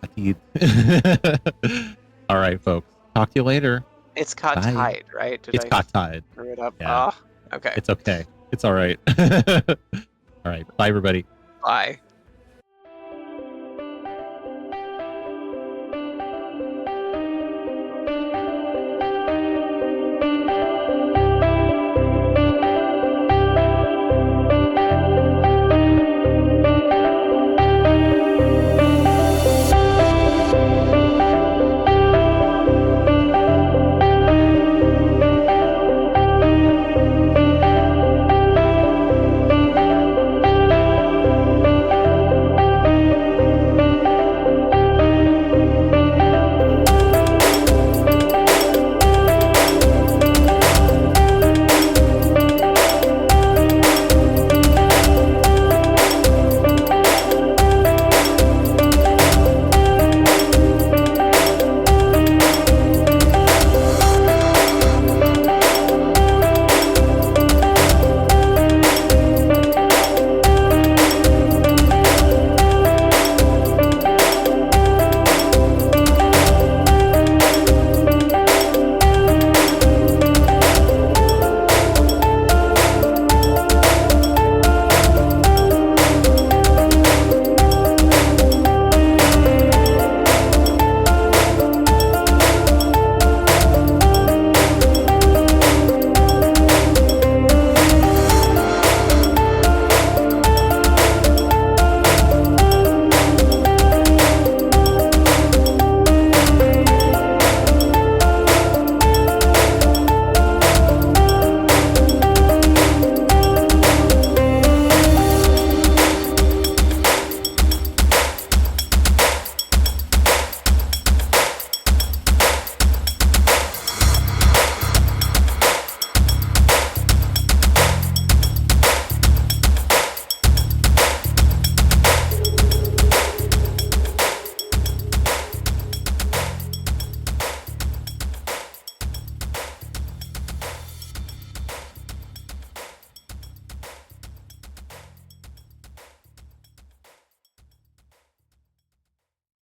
Kahtide. All right, folks. Talk to you later. It's Kahtide, right? It's Kahtide. Screw it up. Yeah. Okay. It's okay. It's all right. All right. Bye, everybody. Bye.